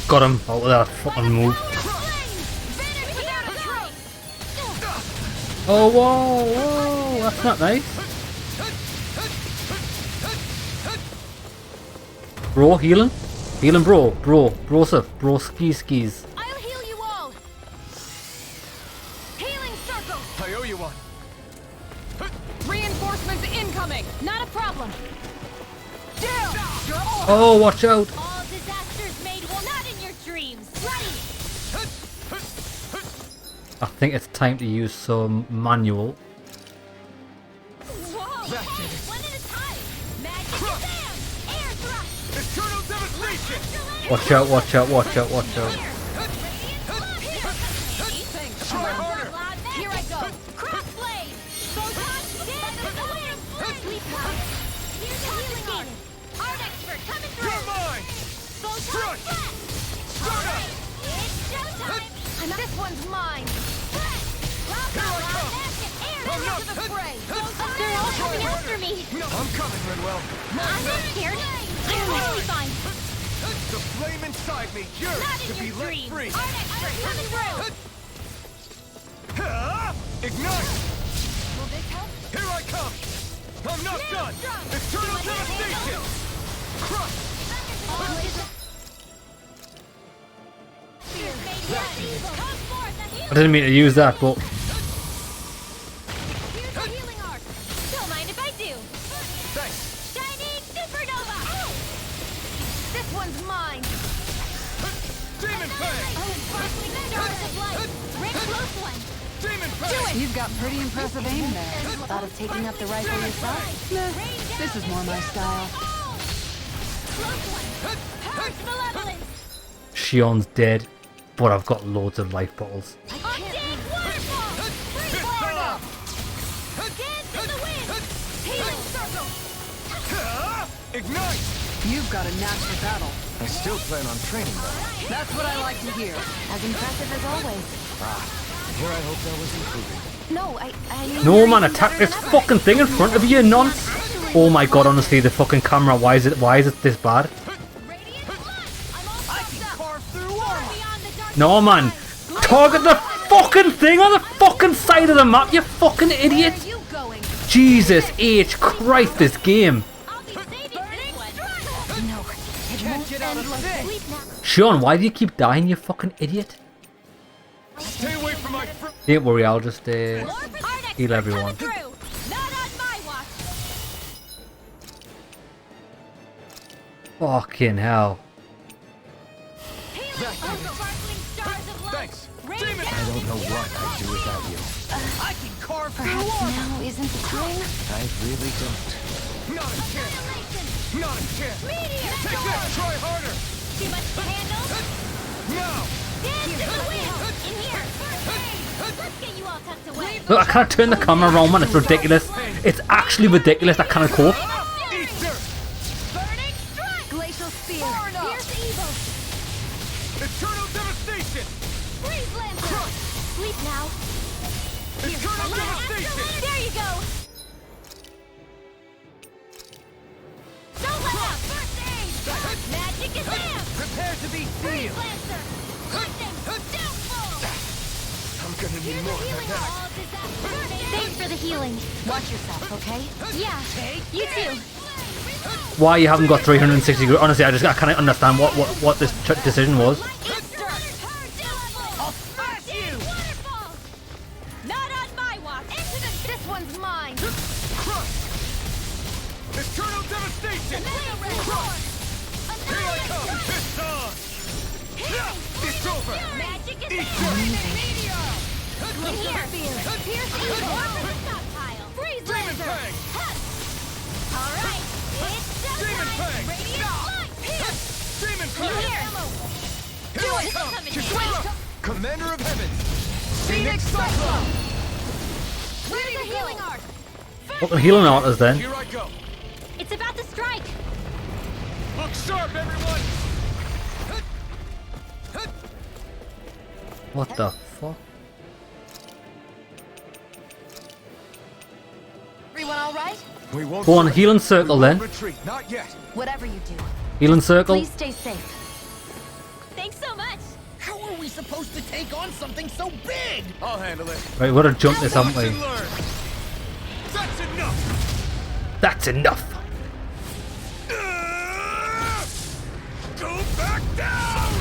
Got him. Oh, that fucking move. Finish without a trace. Oh, whoa, whoa. That's not nice. Bro, healing? Healing, bro. Bro, skis. I'll heal you all! Healing circle! I owe you one. Reinforcements incoming! Not a problem! Down! You're all! Oh, watch out. All disasters made will not in your dreams. Ready. I think it's time to use some manual. Whoa. One at a time. Magic Shazam. Air thrust. Eternal devastation! Watch out, watch out, watch out, watch out. Radiant flash. Sleep now. Here's the healing art. Art expert coming through. You're mine! Photon flat. All right, it's showtime. This one's mine. Here I come! I'm not... Into the fray. They're all coming after me. I'm coming, Rinwell. I'm not scared. I'm really fine. The flame inside me yearns Not to in be your let dreams. free. Art expert coming through. Ignite! Will this help? Here I come! I'm not done! Eternal devastation! Crush! Come forth and heal. I didn't mean to use that, but Here's the healing art. Don't mind if I do. Thanks! Shining supernova. This one's mine. Demon Fang! Sparkling stars of light. Red close one. Demon Fang! You've got pretty impressive aim there. Thought of taking up the rifle yourself? Nah, this is more my style. Close one. Purge malevolence. Shion's dead, but I've got loads of life bottles. Undead waterfall. Free florida. Dance in the wind. Healing circle. Ignite! You've got a knack for battle. I still plan on training though. That's what I like to hear. As impressive as always. Here I hope that was improving. No, I mean, No you're man, even attack better this than ever. fucking thing in front of you, nonce! Oh my god, honestly, the fucking camera, why is it this bad? Radiant blood. I'm all fucked up. Far beyond the dark No man, target the fucking thing on the fucking side of the map, you fucking idiot! Where are you going? Jesus H Christ, this game! I'll be saving this one. No, it won't end like this. Sleep now. Sean, why do you keep dying, you fucking idiot? Stay away from my Don't worry, I'll just Art heal expert everyone. coming through. Not on my watch. Fucking hell. Healing sparkling stars of light. Thanks. Rain Demon! down I don't know and what I'd do without you. I can carve Perhaps now isn't the time? I really don't. Not a chance! annihilation. Not a chance! Meteor Take storm. this! Try harder! Too much to handle. Now! Dance in the wind. In here. First aid. Let's get you all tucked away. Look, I can't turn the camera around, man, it's ridiculous. It's actually ridiculous, I can't cope. Eat dirt! Burning strike. Glacial spear. Here's evil. Eternal devastation! Freeze lancer. Sleep now. Eternal devastation! There you go. Don't let up. First aid. Magic is there. Prepare to be Freeze sealed! lancer. Lightning. Downfall. I'm gonna need Here's the more than healing that. all disaster. First aid. Thanks for the healing. Watch yourself, okay? Yeah, you too. Why you haven't got 360 degrees? Honestly, I can't understand what this decision was. I'll smash you. Waterfall. Not on my watch. Into this one's mine. Crush! Eternal devastation! Crush. Here I come! It's on! It's over! Magic is Eat there. dirt! Meteor. In here. Pierce evil. Over the stockpile. Freeze Demon lancer. Fang! All right. It's Demon showtime. Fang! Radiant light. Pierce. Demon You Fang! here. Here I This'll come! come in Kisura! handy. Commander of Heavens! Phoenix Cyclone. Where's the healing art? What the healing art is then? Here I go! It's about to strike. Look sharp, everyone! What the fuck? Everyone all right? We won't Go on, surrender. healing circle We won't then. retreat, not yet. Whatever you do, Healing circle. please stay safe. Thanks so much. How are we supposed to take on something so big? I'll handle it. Right, we've got to jump this, haven't Watch we? and learn. That's enough! That's enough. Go back down!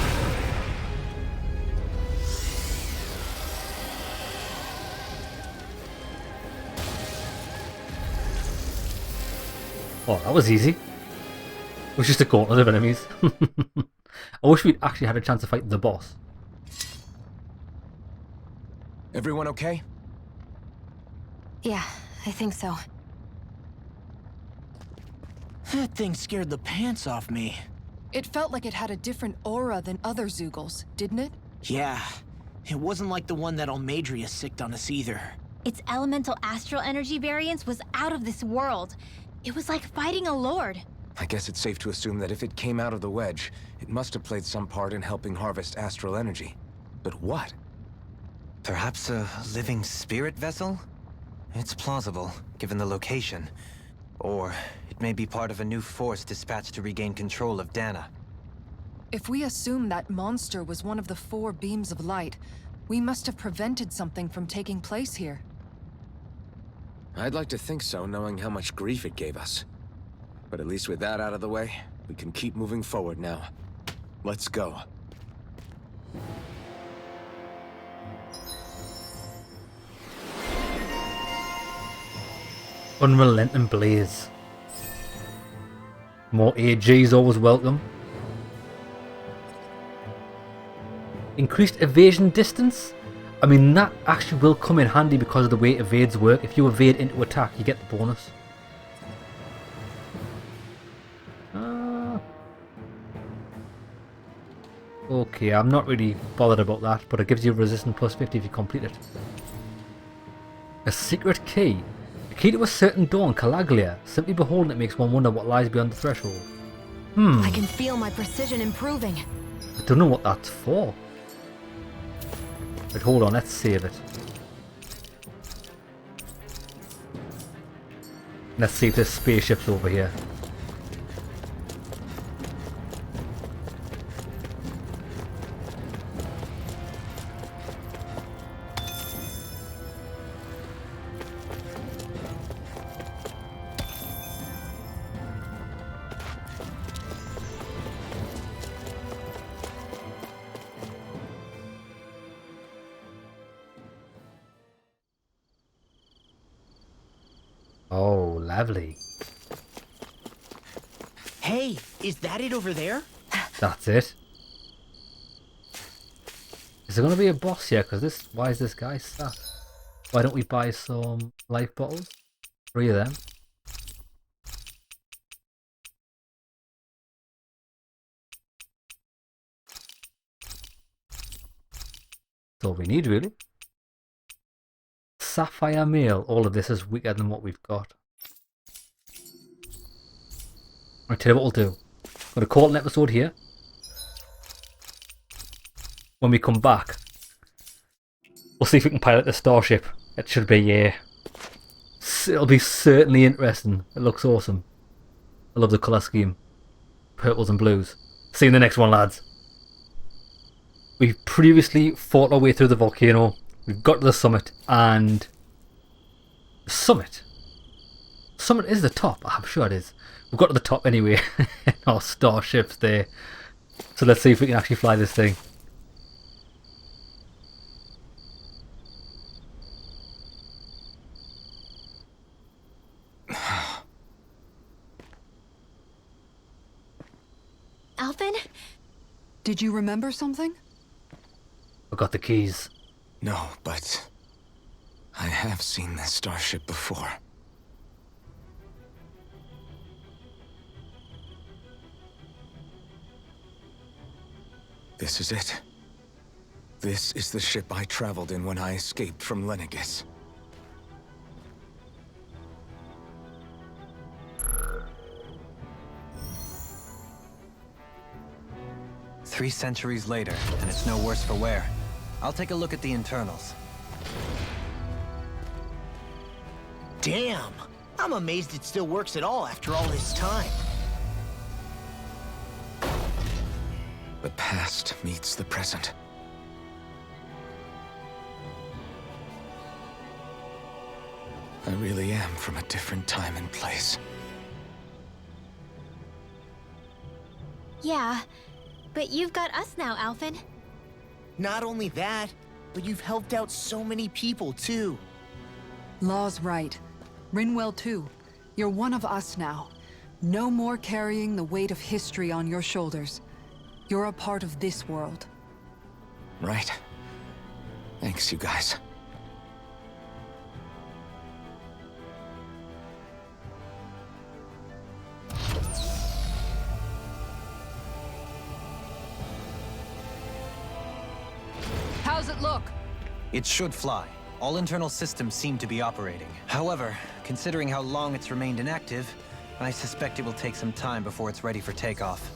Oh, that was easy. It was just a gauntlet of enemies. I wish we'd actually had a chance to fight the boss. Everyone okay? Yeah, I think so. That thing scared the pants off me. It felt like it had a different aura than other Zeugles, didn't it? Yeah, it wasn't like the one that Almadria sicked on us either. Its elemental astral energy variance was out of this world. It was like fighting a lord. I guess it's safe to assume that if it came out of the wedge, it must have played some part in helping harvest astral energy. But what? Perhaps a living spirit vessel? It's plausible, given the location. Or it may be part of a new force dispatched to regain control of Dana. If we assume that monster was one of the 4 beams of light, we must have prevented something from taking place here. I'd like to think so, knowing how much grief it gave us. But at least with that out of the way, we can keep moving forward now. Let's go. Unrelenting blaze. More AGs always welcome. Increased evasion distance? I mean, that actually will come in handy because of the way evades work. If you evade into attack, you get the bonus. Okay, I'm not really bothered about that, but it gives you resistance plus 50 if you complete it. A secret key. A key to a certain door in Calaglia. Simply beholding it makes one wonder what lies beyond the threshold. I can feel my precision improving. I don't know what that's for. But hold on, let's save it. Let's see if there's spaceships over here. Oh, lovely. Hey, is that it over there? That's it. Is there going to be a boss here? Because this, why is this guy sat? Why don't we buy some life bottles? 3 of them. That's all we need, really. Sapphire mail. All of this is weaker than what we've got. I'll tell you what we'll do. I'm going to call it an episode here. When we come back, we'll see if we can pilot the starship. It should be, it'll be certainly interesting. It looks awesome. I love the colour scheme. Purples and blues. See you in the next one, lads. We've previously fought our way through the volcano. We've got to the summit, and the summit is the top. I'm sure it is. We've got to the top anyway. Our starship's there. So let's see if we can actually fly this thing. Alphen? Did you remember something? I got the keys. No, but I have seen this starship before. This is it. This is the ship I traveled in when I escaped from Lenegis. Three centuries later, and it's no worse for wear. I'll take a look at the internals. Damn! I'm amazed it still works at all after all this time. The past meets the present. I really am from a different time and place. Yeah, but you've got us now, Alphen. Not only that, but you've helped out so many people, too. Law's right. Rinwell too. You're one of us now. No more carrying the weight of history on your shoulders. You're a part of this world. Right. Thanks, you guys. How's it look? It should fly. All internal systems seem to be operating. However, considering how long it's remained inactive, I suspect it will take some time before it's ready for takeoff.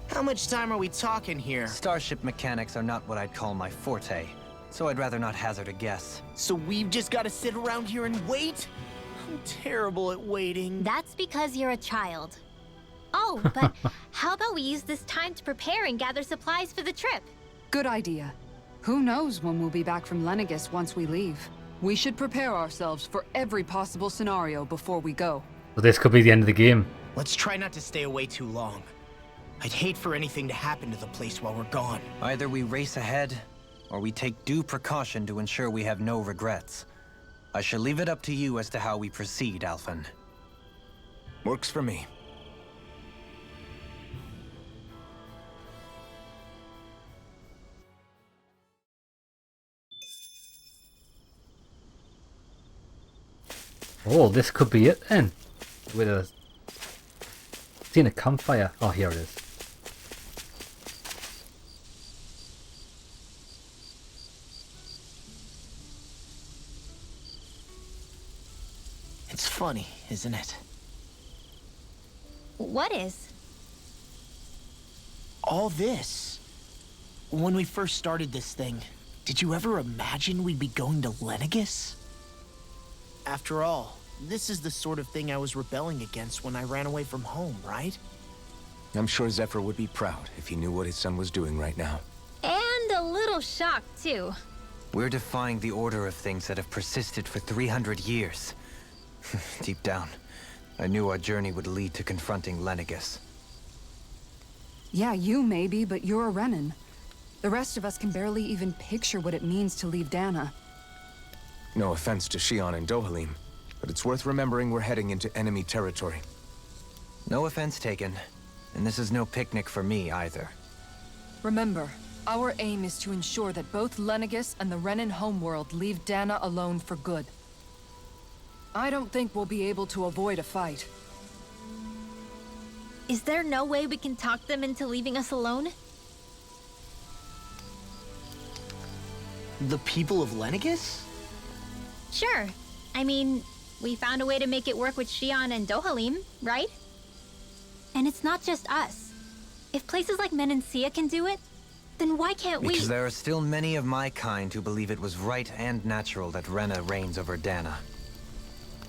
How much time are we talking here? Starship mechanics are not what I'd call my forte, so I'd rather not hazard a guess. So we've just got to sit around here and wait? I'm terrible at waiting. That's because you're a child. Oh, but how about we use this time to prepare and gather supplies for the trip? Good idea. Who knows when we'll be back from Lenegis once we leave? We should prepare ourselves for every possible scenario before we go. So this could be the end of the game. Let's try not to stay away too long. I'd hate for anything to happen to the place while we're gone. Either we race ahead, or we take due precaution to ensure we have no regrets. I shall leave it up to you as to how we proceed, Alphen. Works for me. Oh, this could be it then. With a... Seen a campfire. Oh, here it is. It's funny, isn't it? What is? All this. When we first started this thing, did you ever imagine we'd be going to Lenegis? After all, this is the sort of thing I was rebelling against when I ran away from home, right? I'm sure Zephyr would be proud if he knew what his son was doing right now. And a little shocked, too. We're defying the order of things that have persisted for 300 years. Deep down, I knew our journey would lead to confronting Lenegis. Yeah, you maybe, but you're a Renan. The rest of us can barely even picture what it means to leave Dana. No offense to Shion and Dohalim, but it's worth remembering we're heading into enemy territory. No offense taken, and this is no picnic for me either. Remember, our aim is to ensure that both Lenegis and the Renan homeworld leave Dana alone for good. I don't think we'll be able to avoid a fight. Is there no way we can talk them into leaving us alone? The people of Lenegis? Sure. I mean, we found a way to make it work with Shion and Dohalim, right? And it's not just us. If places like Menancia can do it, then why can't we? Because there are still many of my kind who believe it was right and natural that Rena reigns over Dana.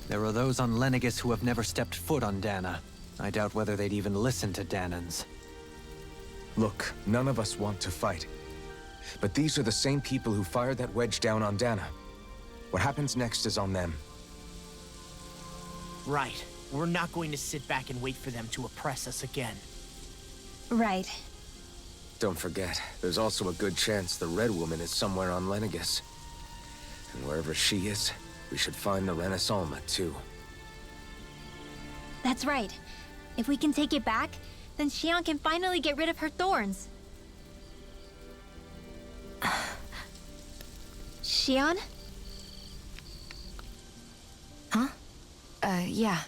There are those on Lenegis who have never stepped foot on Dana. I doubt whether they'd even listen to Danans. Look, none of us want to fight. But these are the same people who fired that wedge down on Dana. What happens next is on them. Right. We're not going to sit back and wait for them to oppress us again. Right. Don't forget, there's also a good chance the Red Woman is somewhere on Lenegis. And wherever she is, we should find the Renaissance too. That's right. If we can take it back, then Shion can finally get rid of her thorns. Shion? Huh? Yeah.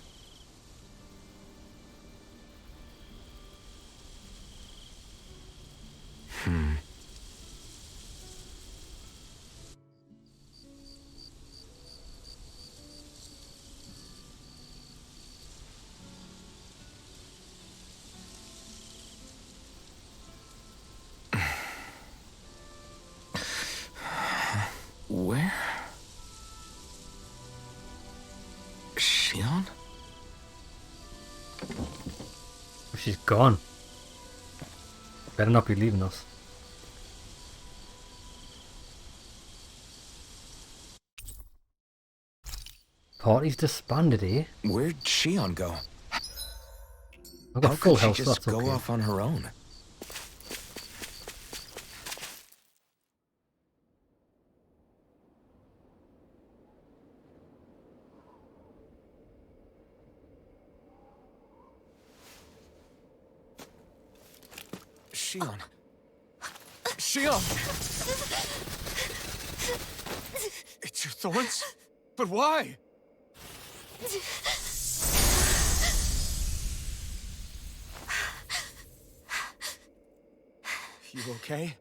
Where? Shion? She's gone. Better not be leaving us. Party's disbanded, eh? Where'd Shion go? I've got How full could she health, so just that's go okay. off on her own? Shion. Shion! It's your thorns? But why? You okay?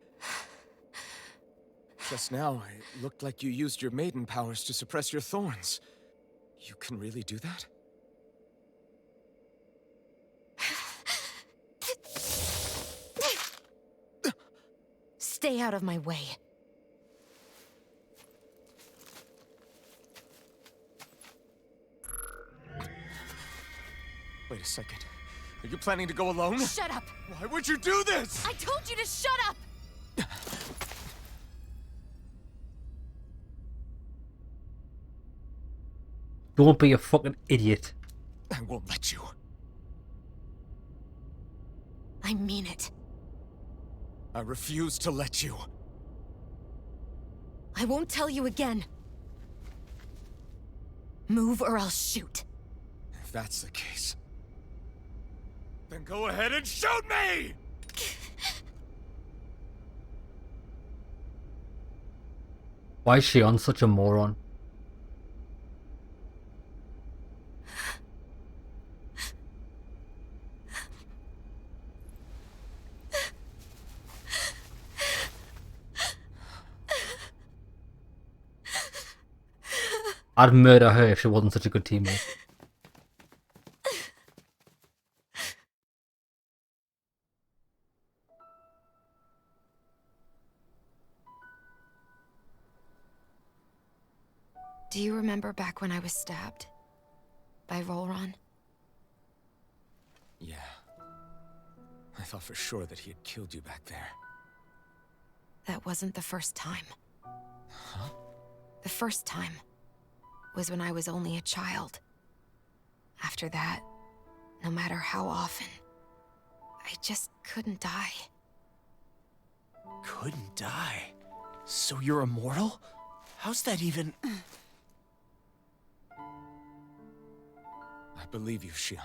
Just now, it looked like you used your maiden powers to suppress your thorns. You can really do that? Stay out of my way. Wait a second. Are you planning to go alone? Shut up! Why would you do this? I told you to shut up! Don't be a fucking idiot. I won't let you. I mean it. I refuse to let you. I won't tell you again. Move or I'll shoot. If that's the case, then go ahead and shoot me! Why is Shion such a moron? I'd murder her if she wasn't such a good teammate. Do you remember back when I was stabbed? By Rolron? Yeah. I thought for sure that he had killed you back there. That wasn't the first time. Huh? The first time was when I was only a child. After that, no matter how often, I just couldn't die. Couldn't die? So you're immortal? How's that even... I believe you, Shion.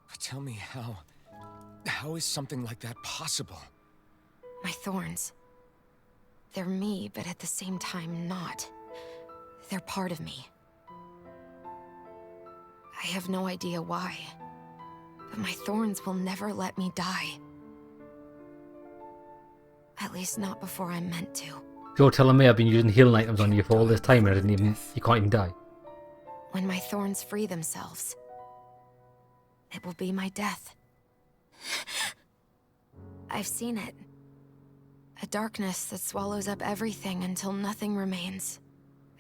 But tell me how is something like that possible? My thorns. They're me, but at the same time not. They're part of me. I have no idea why, but my thorns will never let me die. At least not before I'm meant to. You're telling me I've been using healing items on you for all this time and you can't even die? When my thorns free themselves, it will be my death. I've seen it. A darkness that swallows up everything until nothing remains.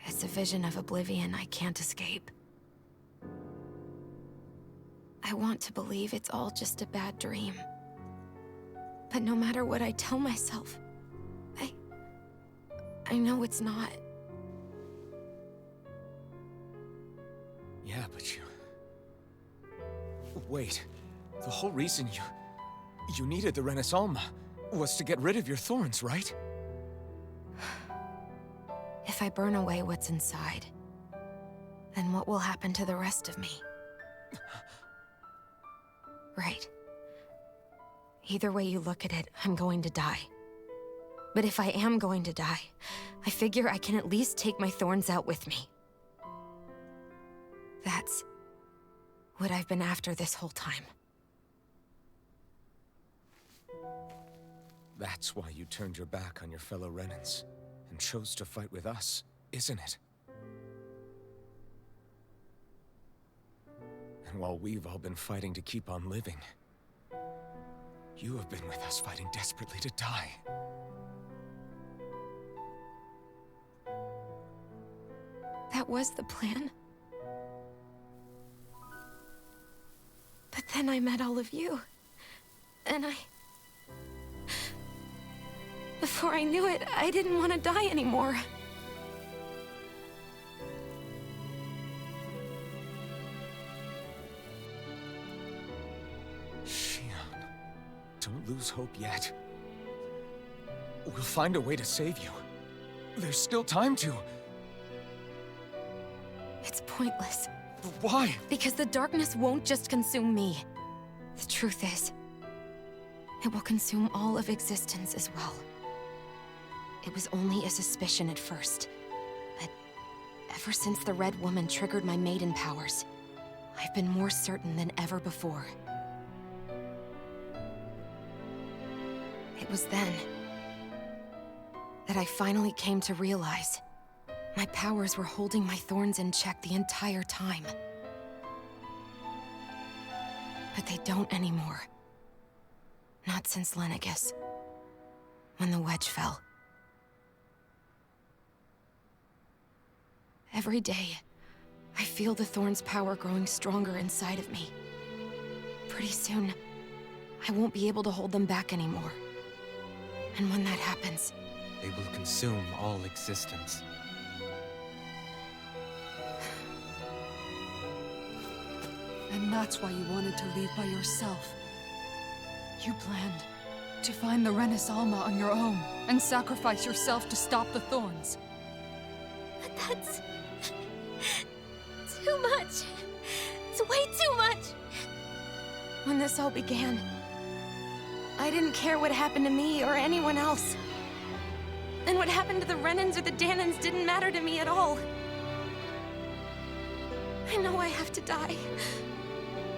It's a vision of oblivion I can't escape. I want to believe it's all just a bad dream. But no matter what I tell myself, I know it's not. Yeah, but you... Wait. The whole reason you needed the Renaissance was to get rid of your thorns, right? If I burn away what's inside, then what will happen to the rest of me? Right. Either way you look at it, I'm going to die. But if I am going to die, I figure I can at least take my thorns out with me. That's what I've been after this whole time. That's why you turned your back on your fellow Renans and chose to fight with us, isn't it? And while we've all been fighting to keep on living, you have been with us fighting desperately to die. That was the plan. But then I met all of you. And before I knew it, I didn't want to die anymore. Shion, don't lose hope yet. We'll find a way to save you. There's still time to. It's pointless. Why? Because the darkness won't just consume me. The truth is, it will consume all of existence as well. It was only a suspicion at first, but ever since the Red Woman triggered my maiden powers, I've been more certain than ever before. It was then that I finally came to realize my powers were holding my thorns in check the entire time. But they don't anymore. Not since Lenegis. when the wedge fell. Every day, I feel the thorn's power growing stronger inside of me. Pretty soon, I won't be able to hold them back anymore. And when that happens, They will consume all existence. And that's why you wanted to leave by yourself. You planned to find the Renis Alma on your own and sacrifice yourself to stop the thorns. But that's... too much. It's way too much. When this all began, I didn't care what happened to me or anyone else. And what happened to the Renans or the Danans didn't matter to me at all. I know I have to die,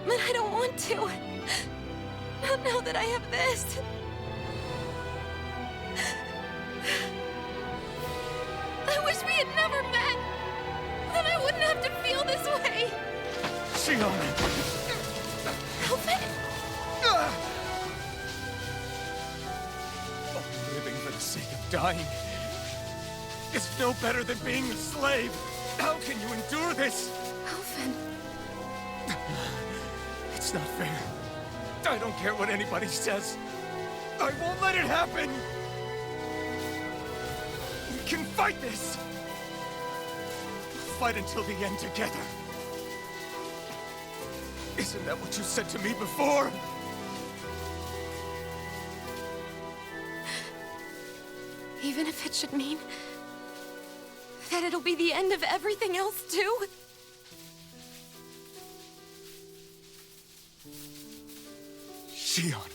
but I don't want to. Not now that I have this. I wish we had never met. Then I wouldn't have to feel this way. Shion! Alfred? Living for the sake of dying is no better than being a slave. How can you endure this? Alfred. It's not fair. I don't care what anybody says. I won't let it happen. We can fight this. We'll fight until the end together. Isn't that what you said to me before? Even if it should mean that it'll be the end of everything else, too? Shion,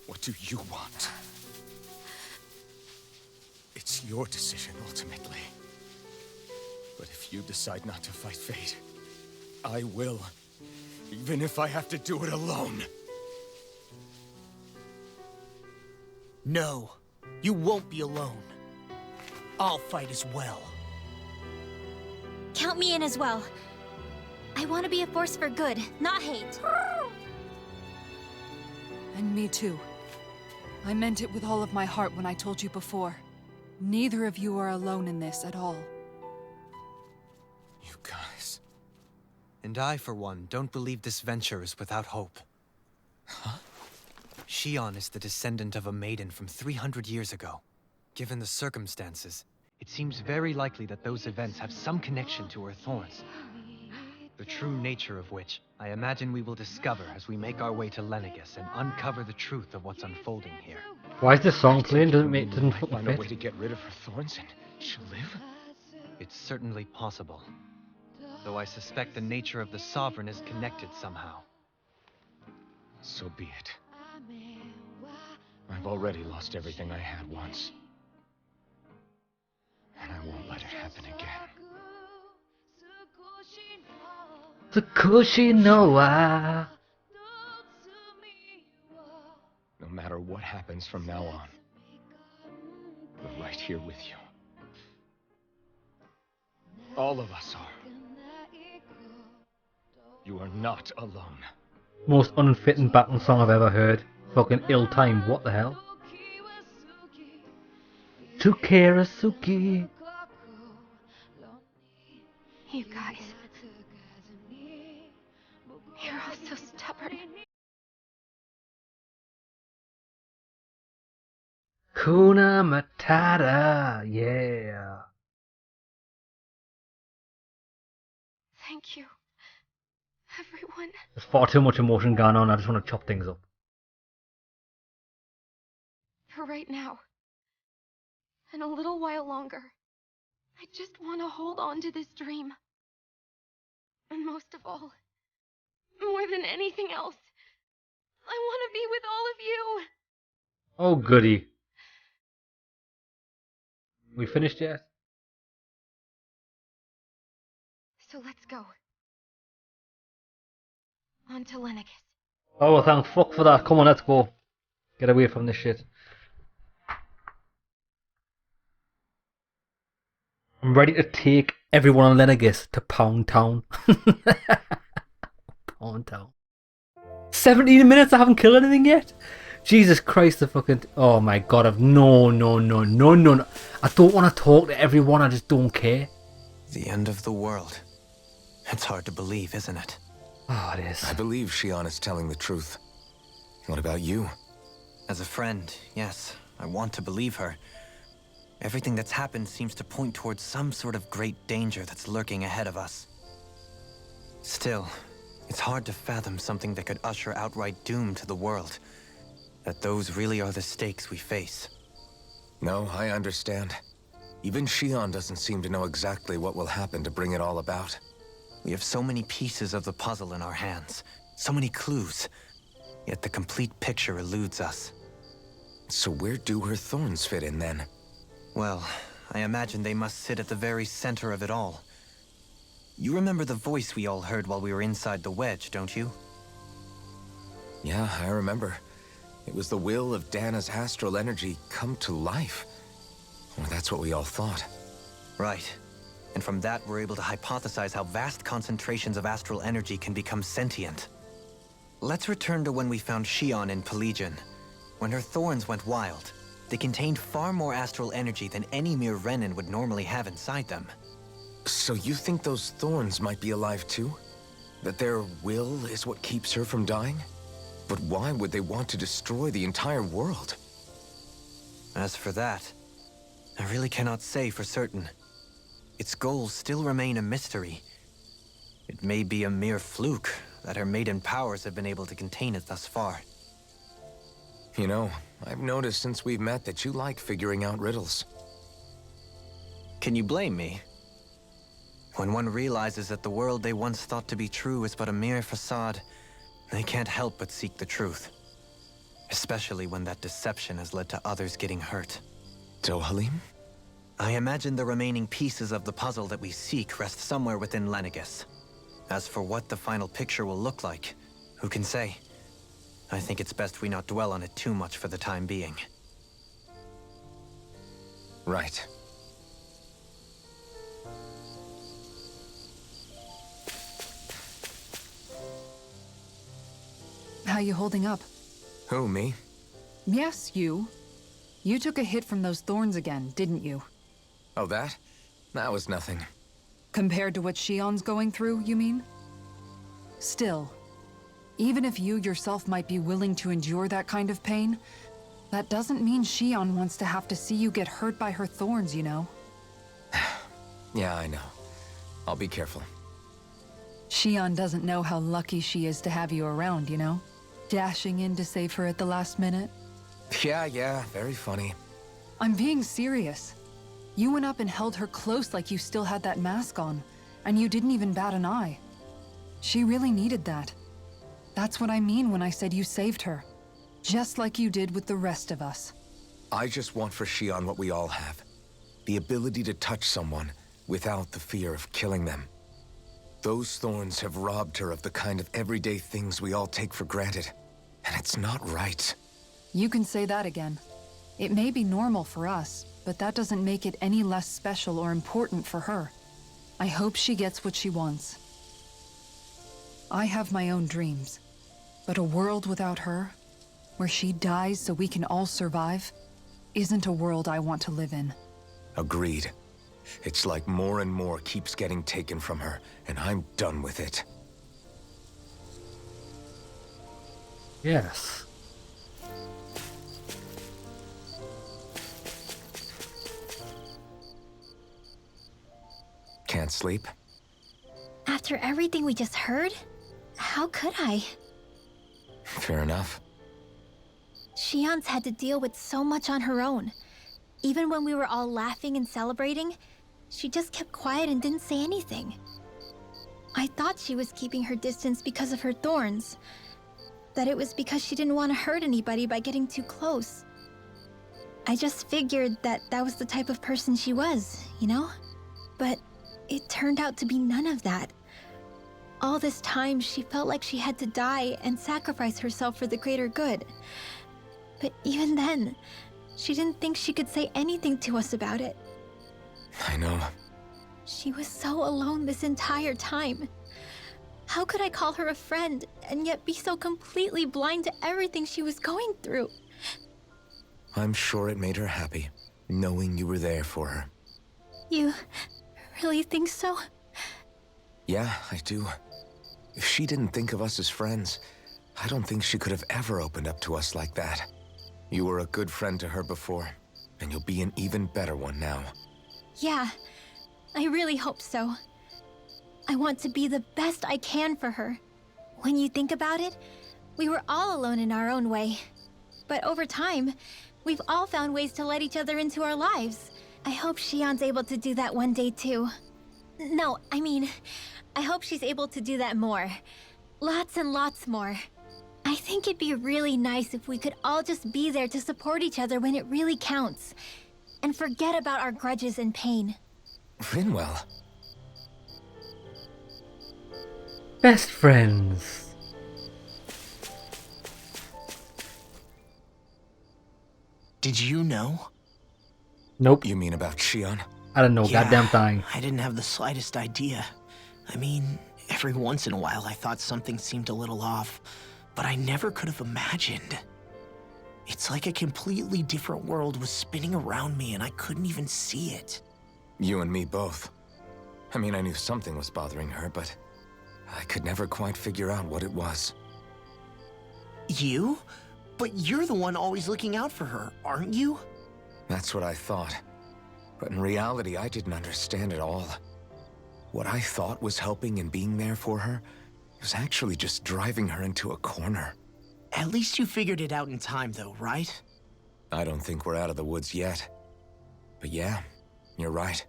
what do you want? It's your decision, ultimately. But if you decide not to fight fate, I will. Even if I have to do it alone. No, you won't be alone. I'll fight as well. Count me in as well. I want to be a force for good, not hate. And me too. I meant it with all of my heart when I told you before. Neither of you are alone in this at all. You guys... And I, for one, don't believe this venture is without hope. Huh? Shion is the descendant of a maiden from 300 years ago. Given the circumstances, it seems very likely that those events have some connection to her thorns. The true nature of which, I imagine we will discover as we make our way to Lenegis and uncover the truth of what's unfolding here. Why is this song playing? Doesn't fucking Find a way fit. to get rid of her thorns and she'll live? It's certainly possible. Though I suspect the nature of the Sovereign is connected somehow. So be it. I've already lost everything I had once. And I won't let it happen again. Tsukushi no wa. No matter what happens from now on, we're right here with you. All of us are. You are not alone. Most unfitting battle song I've ever heard. Fucking ill-timed, what the hell? Suki. You guys. You're all so stubborn. Kuna Matata, yeah. Thank you, everyone. There's far too much emotion going on, I just want to chop things up. For right now. And a little while longer. I just want to hold on to this dream. And most of all, more than anything else, I want to be with all of you. Oh goody. We finished yet? So let's go. On to Lenegis. Oh well, thank fuck for that. Come on, let's go. Get away from this shit. I'm ready to take everyone on Lenegis to Pound Town. Pound Town. 17 minutes, I haven't killed anything yet. Jesus Christ, the fucking... Oh my god, no. I don't want to talk to everyone, I just don't care. The end of the world. It's hard to believe, isn't it? Oh, it is. I believe Xion is telling the truth. What about you? As a friend, yes, I want to believe her. Everything that's happened seems to point towards some sort of great danger that's lurking ahead of us. Still, it's hard to fathom something that could usher outright doom to the world. That those really are the stakes we face. No, I understand. Even Xion doesn't seem to know exactly what will happen to bring it all about. We have so many pieces of the puzzle in our hands, so many clues, yet the complete picture eludes us. So where do her thorns fit in then? Well, I imagine they must sit at the very center of it all. You remember the voice we all heard while we were inside the wedge, don't you? Yeah, I remember. It was the will of Dana's astral energy come to life. Well, that's what we all thought. Right. And from that, we're able to hypothesize how vast concentrations of astral energy can become sentient. Let's return to when we found Xion in Pelagian. When her thorns went wild, they contained far more astral energy than any mere Renin would normally have inside them. So you think those thorns might be alive too? That their will is what keeps her from dying? But why would they want to destroy the entire world? As for that, I really cannot say for certain. Its goals still remain a mystery. It may be a mere fluke that her maiden powers have been able to contain it thus far. You know, I've noticed since we've met that you like figuring out riddles. Can you blame me? When one realizes that the world they once thought to be true is but a mere facade, they can't help but seek the truth. Especially when that deception has led to others getting hurt. Dohalim? I imagine the remaining pieces of the puzzle that we seek rest somewhere within Lenegis. As for what the final picture will look like, who can say? I think it's best we not dwell on it too much for the time being. Right. How you holding up? Who, me? Yes, you. You took a hit from those thorns again, didn't you? Oh, that? That was nothing. Compared to what Xion's going through, you mean? Still, even if you yourself might be willing to endure that kind of pain, that doesn't mean Xion wants to have to see you get hurt by her thorns, you know? Yeah, I know. I'll be careful. Xion doesn't know how lucky she is to have you around, you know? Dashing in to save her at the last minute. Yeah, very funny. I'm being serious. You went up and held her close like you still had that mask on, and you didn't even bat an eye. She really needed that. That's what I mean when I said you saved her. Just like you did with the rest of us. I just want for Xion what we all have. The ability to touch someone without the fear of killing them. Those thorns have robbed her of the kind of everyday things we all take for granted. And it's not right. You can say that again. It may be normal for us, but that doesn't make it any less special or important for her. I hope she gets what she wants. I have my own dreams, but a world without her, where she dies so we can all survive, isn't a world I want to live in. Agreed. It's like more and more keeps getting taken from her, and I'm done with it. Yes. Can't sleep? After everything we just heard, how could I? Fair enough. Xion's had to deal with so much on her own. Even when we were all laughing and celebrating, she just kept quiet and didn't say anything. I thought she was keeping her distance because of her thorns. That it was because she didn't want to hurt anybody by getting too close. I just figured that that was the type of person she was, you know? But it turned out to be none of that. All this time, she felt like she had to die and sacrifice herself for the greater good. But even then, she didn't think she could say anything to us about it. I know. She was so alone this entire time. How could I call her a friend and yet be so completely blind to everything she was going through? I'm sure it made her happy, knowing you were there for her. You really think so? Yeah, I do. If she didn't think of us as friends, I don't think she could have ever opened up to us like that. You were a good friend to her before, and you'll be an even better one now. Yeah, I really hope so. I want to be the best I can for her. When you think about it, we were all alone in our own way. But over time, we've all found ways to let each other into our lives. I hope Shion's able to do that one day too. No, I mean, I hope she's able to do that more. Lots and lots more. I think it'd be really nice if we could all just be there to support each other when it really counts. And forget about our grudges and pain. Rinwell. Best friends. Did you know? Nope. You mean about Shion? I don't know, Yeah, goddamn thing. I didn't have the slightest idea. I mean, every once in a while I thought something seemed a little off, but I never could have imagined. It's like a completely different world was spinning around me and I couldn't even see it. You and me both. I mean, I knew something was bothering her, but I could never quite figure out what it was. You? But you're the one always looking out for her, aren't you? That's what I thought. But in reality, I didn't understand it all. What I thought was helping and being there for her was actually just driving her into a corner. At least you figured it out in time though, right? I don't think we're out of the woods yet. But yeah, you're right.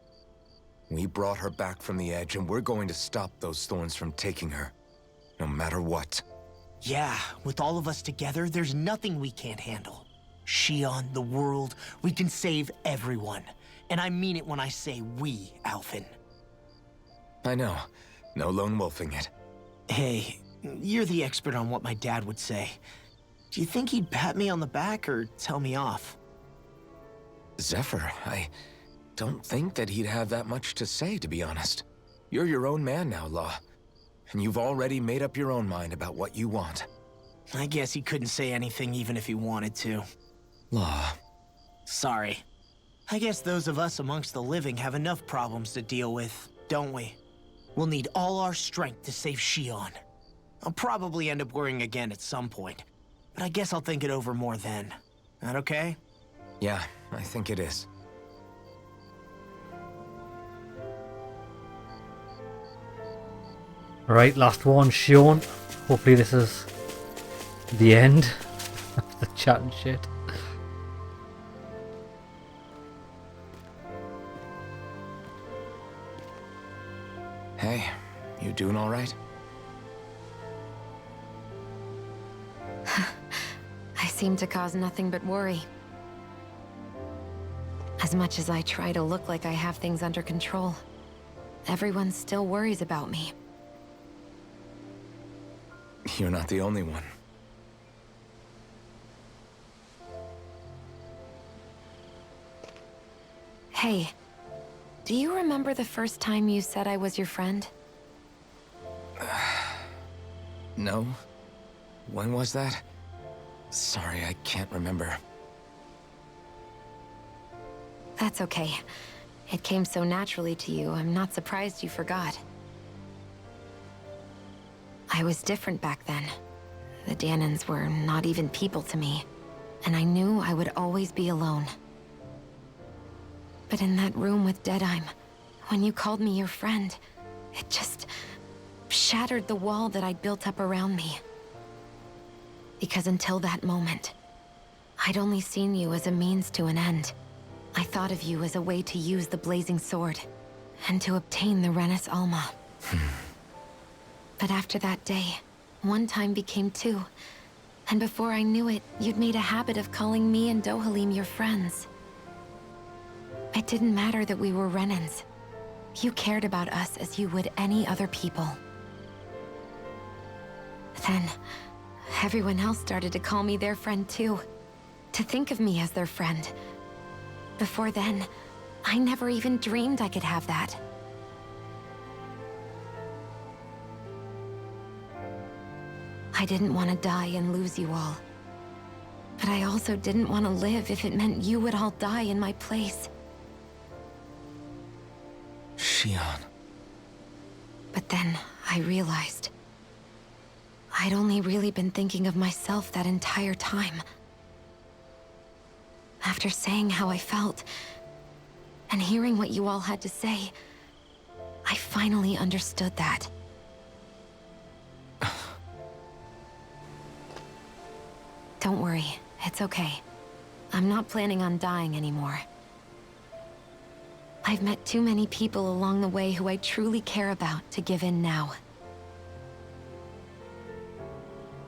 We brought her back from the edge and we're going to stop those thorns from taking her. No matter what. Yeah, with all of us together, there's nothing we can't handle. Shion, the world, we can save everyone. And I mean it when I say we, Alphen. I know. No lone wolfing it. Hey, you're the expert on what my dad would say. Do you think he'd pat me on the back or tell me off? Zephyr, I don't think that he'd have that much to say, to be honest. You're your own man now, Law. And you've already made up your own mind about what you want. I guess he couldn't say anything even if he wanted to. Law. Sorry. I guess those of us amongst the living have enough problems to deal with, don't we? We'll need all our strength to save Shion. I'll probably end up worrying again at some point, but I guess I'll think it over more then. That okay? Yeah, I think it is. Alright, last one, Shion. Hopefully this is the end of the chat and shit. Hey, you doing all right? I seem to cause nothing but worry. As much as I try to look like I have things under control, everyone still worries about me. You're not the only one. Hey, do you remember the first time you said I was your friend? No? When was that? Sorry, I can't remember. That's okay. It came so naturally to you, I'm not surprised you forgot. I was different back then. The Danans were not even people to me, and I knew I would always be alone. But in that room with Deadime, when you called me your friend, it just shattered the wall that I'd built up around me. Because until that moment, I'd only seen you as a means to an end. I thought of you as a way to use the blazing sword, and to obtain the Renis Alma. But after that day, one time became two, and before I knew it, you'd made a habit of calling me and Dohalim your friends. It didn't matter that we were Renins. You cared about us as you would any other people. Then, everyone else started to call me their friend too. To think of me as their friend. Before then, I never even dreamed I could have that. I didn't want to die and lose you all. But I also didn't want to live if it meant you would all die in my place. Shion. But then I realized I'd only really been thinking of myself that entire time. After saying how I felt, and hearing what you all had to say, I finally understood that. Don't worry, it's okay. I'm not planning on dying anymore. I've met too many people along the way who I truly care about to give in now.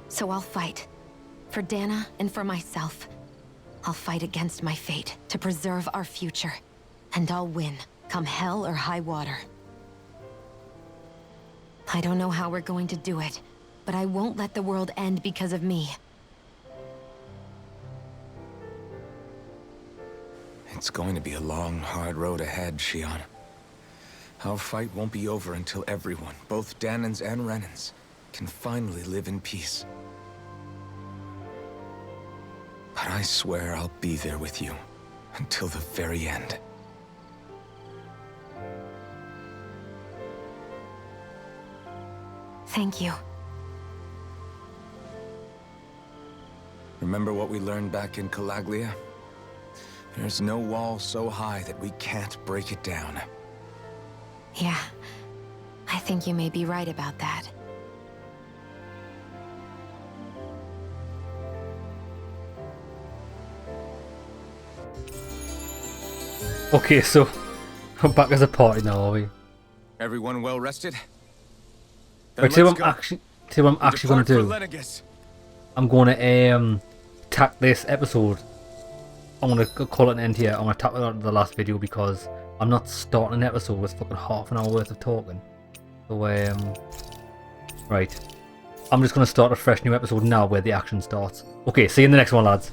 So I'll fight. For Dana and for myself. I'll fight against my fate to preserve our future. And I'll win, come hell or high water. I don't know how we're going to do it, but I won't let the world end because of me. It's going to be a long, hard road ahead, Shion. Our fight won't be over until everyone, both Danans and Renans, can finally live in peace. But I swear I'll be there with you until the very end. Thank you. Remember what we learned back in Calaglia? There's no wall so high that we can't break it down. Yeah, I think you may be right about that. Okay, so we're back as a party now, are we? Everyone well rested? Right, see what I'm actually going to do. I'm going to tack this episode. I'm going to call it an end here. I'm going to tack it on the last video because I'm not starting an episode with fucking half an hour worth of talking. So right, I'm just going to start a fresh new episode now where the action starts. Okay, see you in the next one, lads.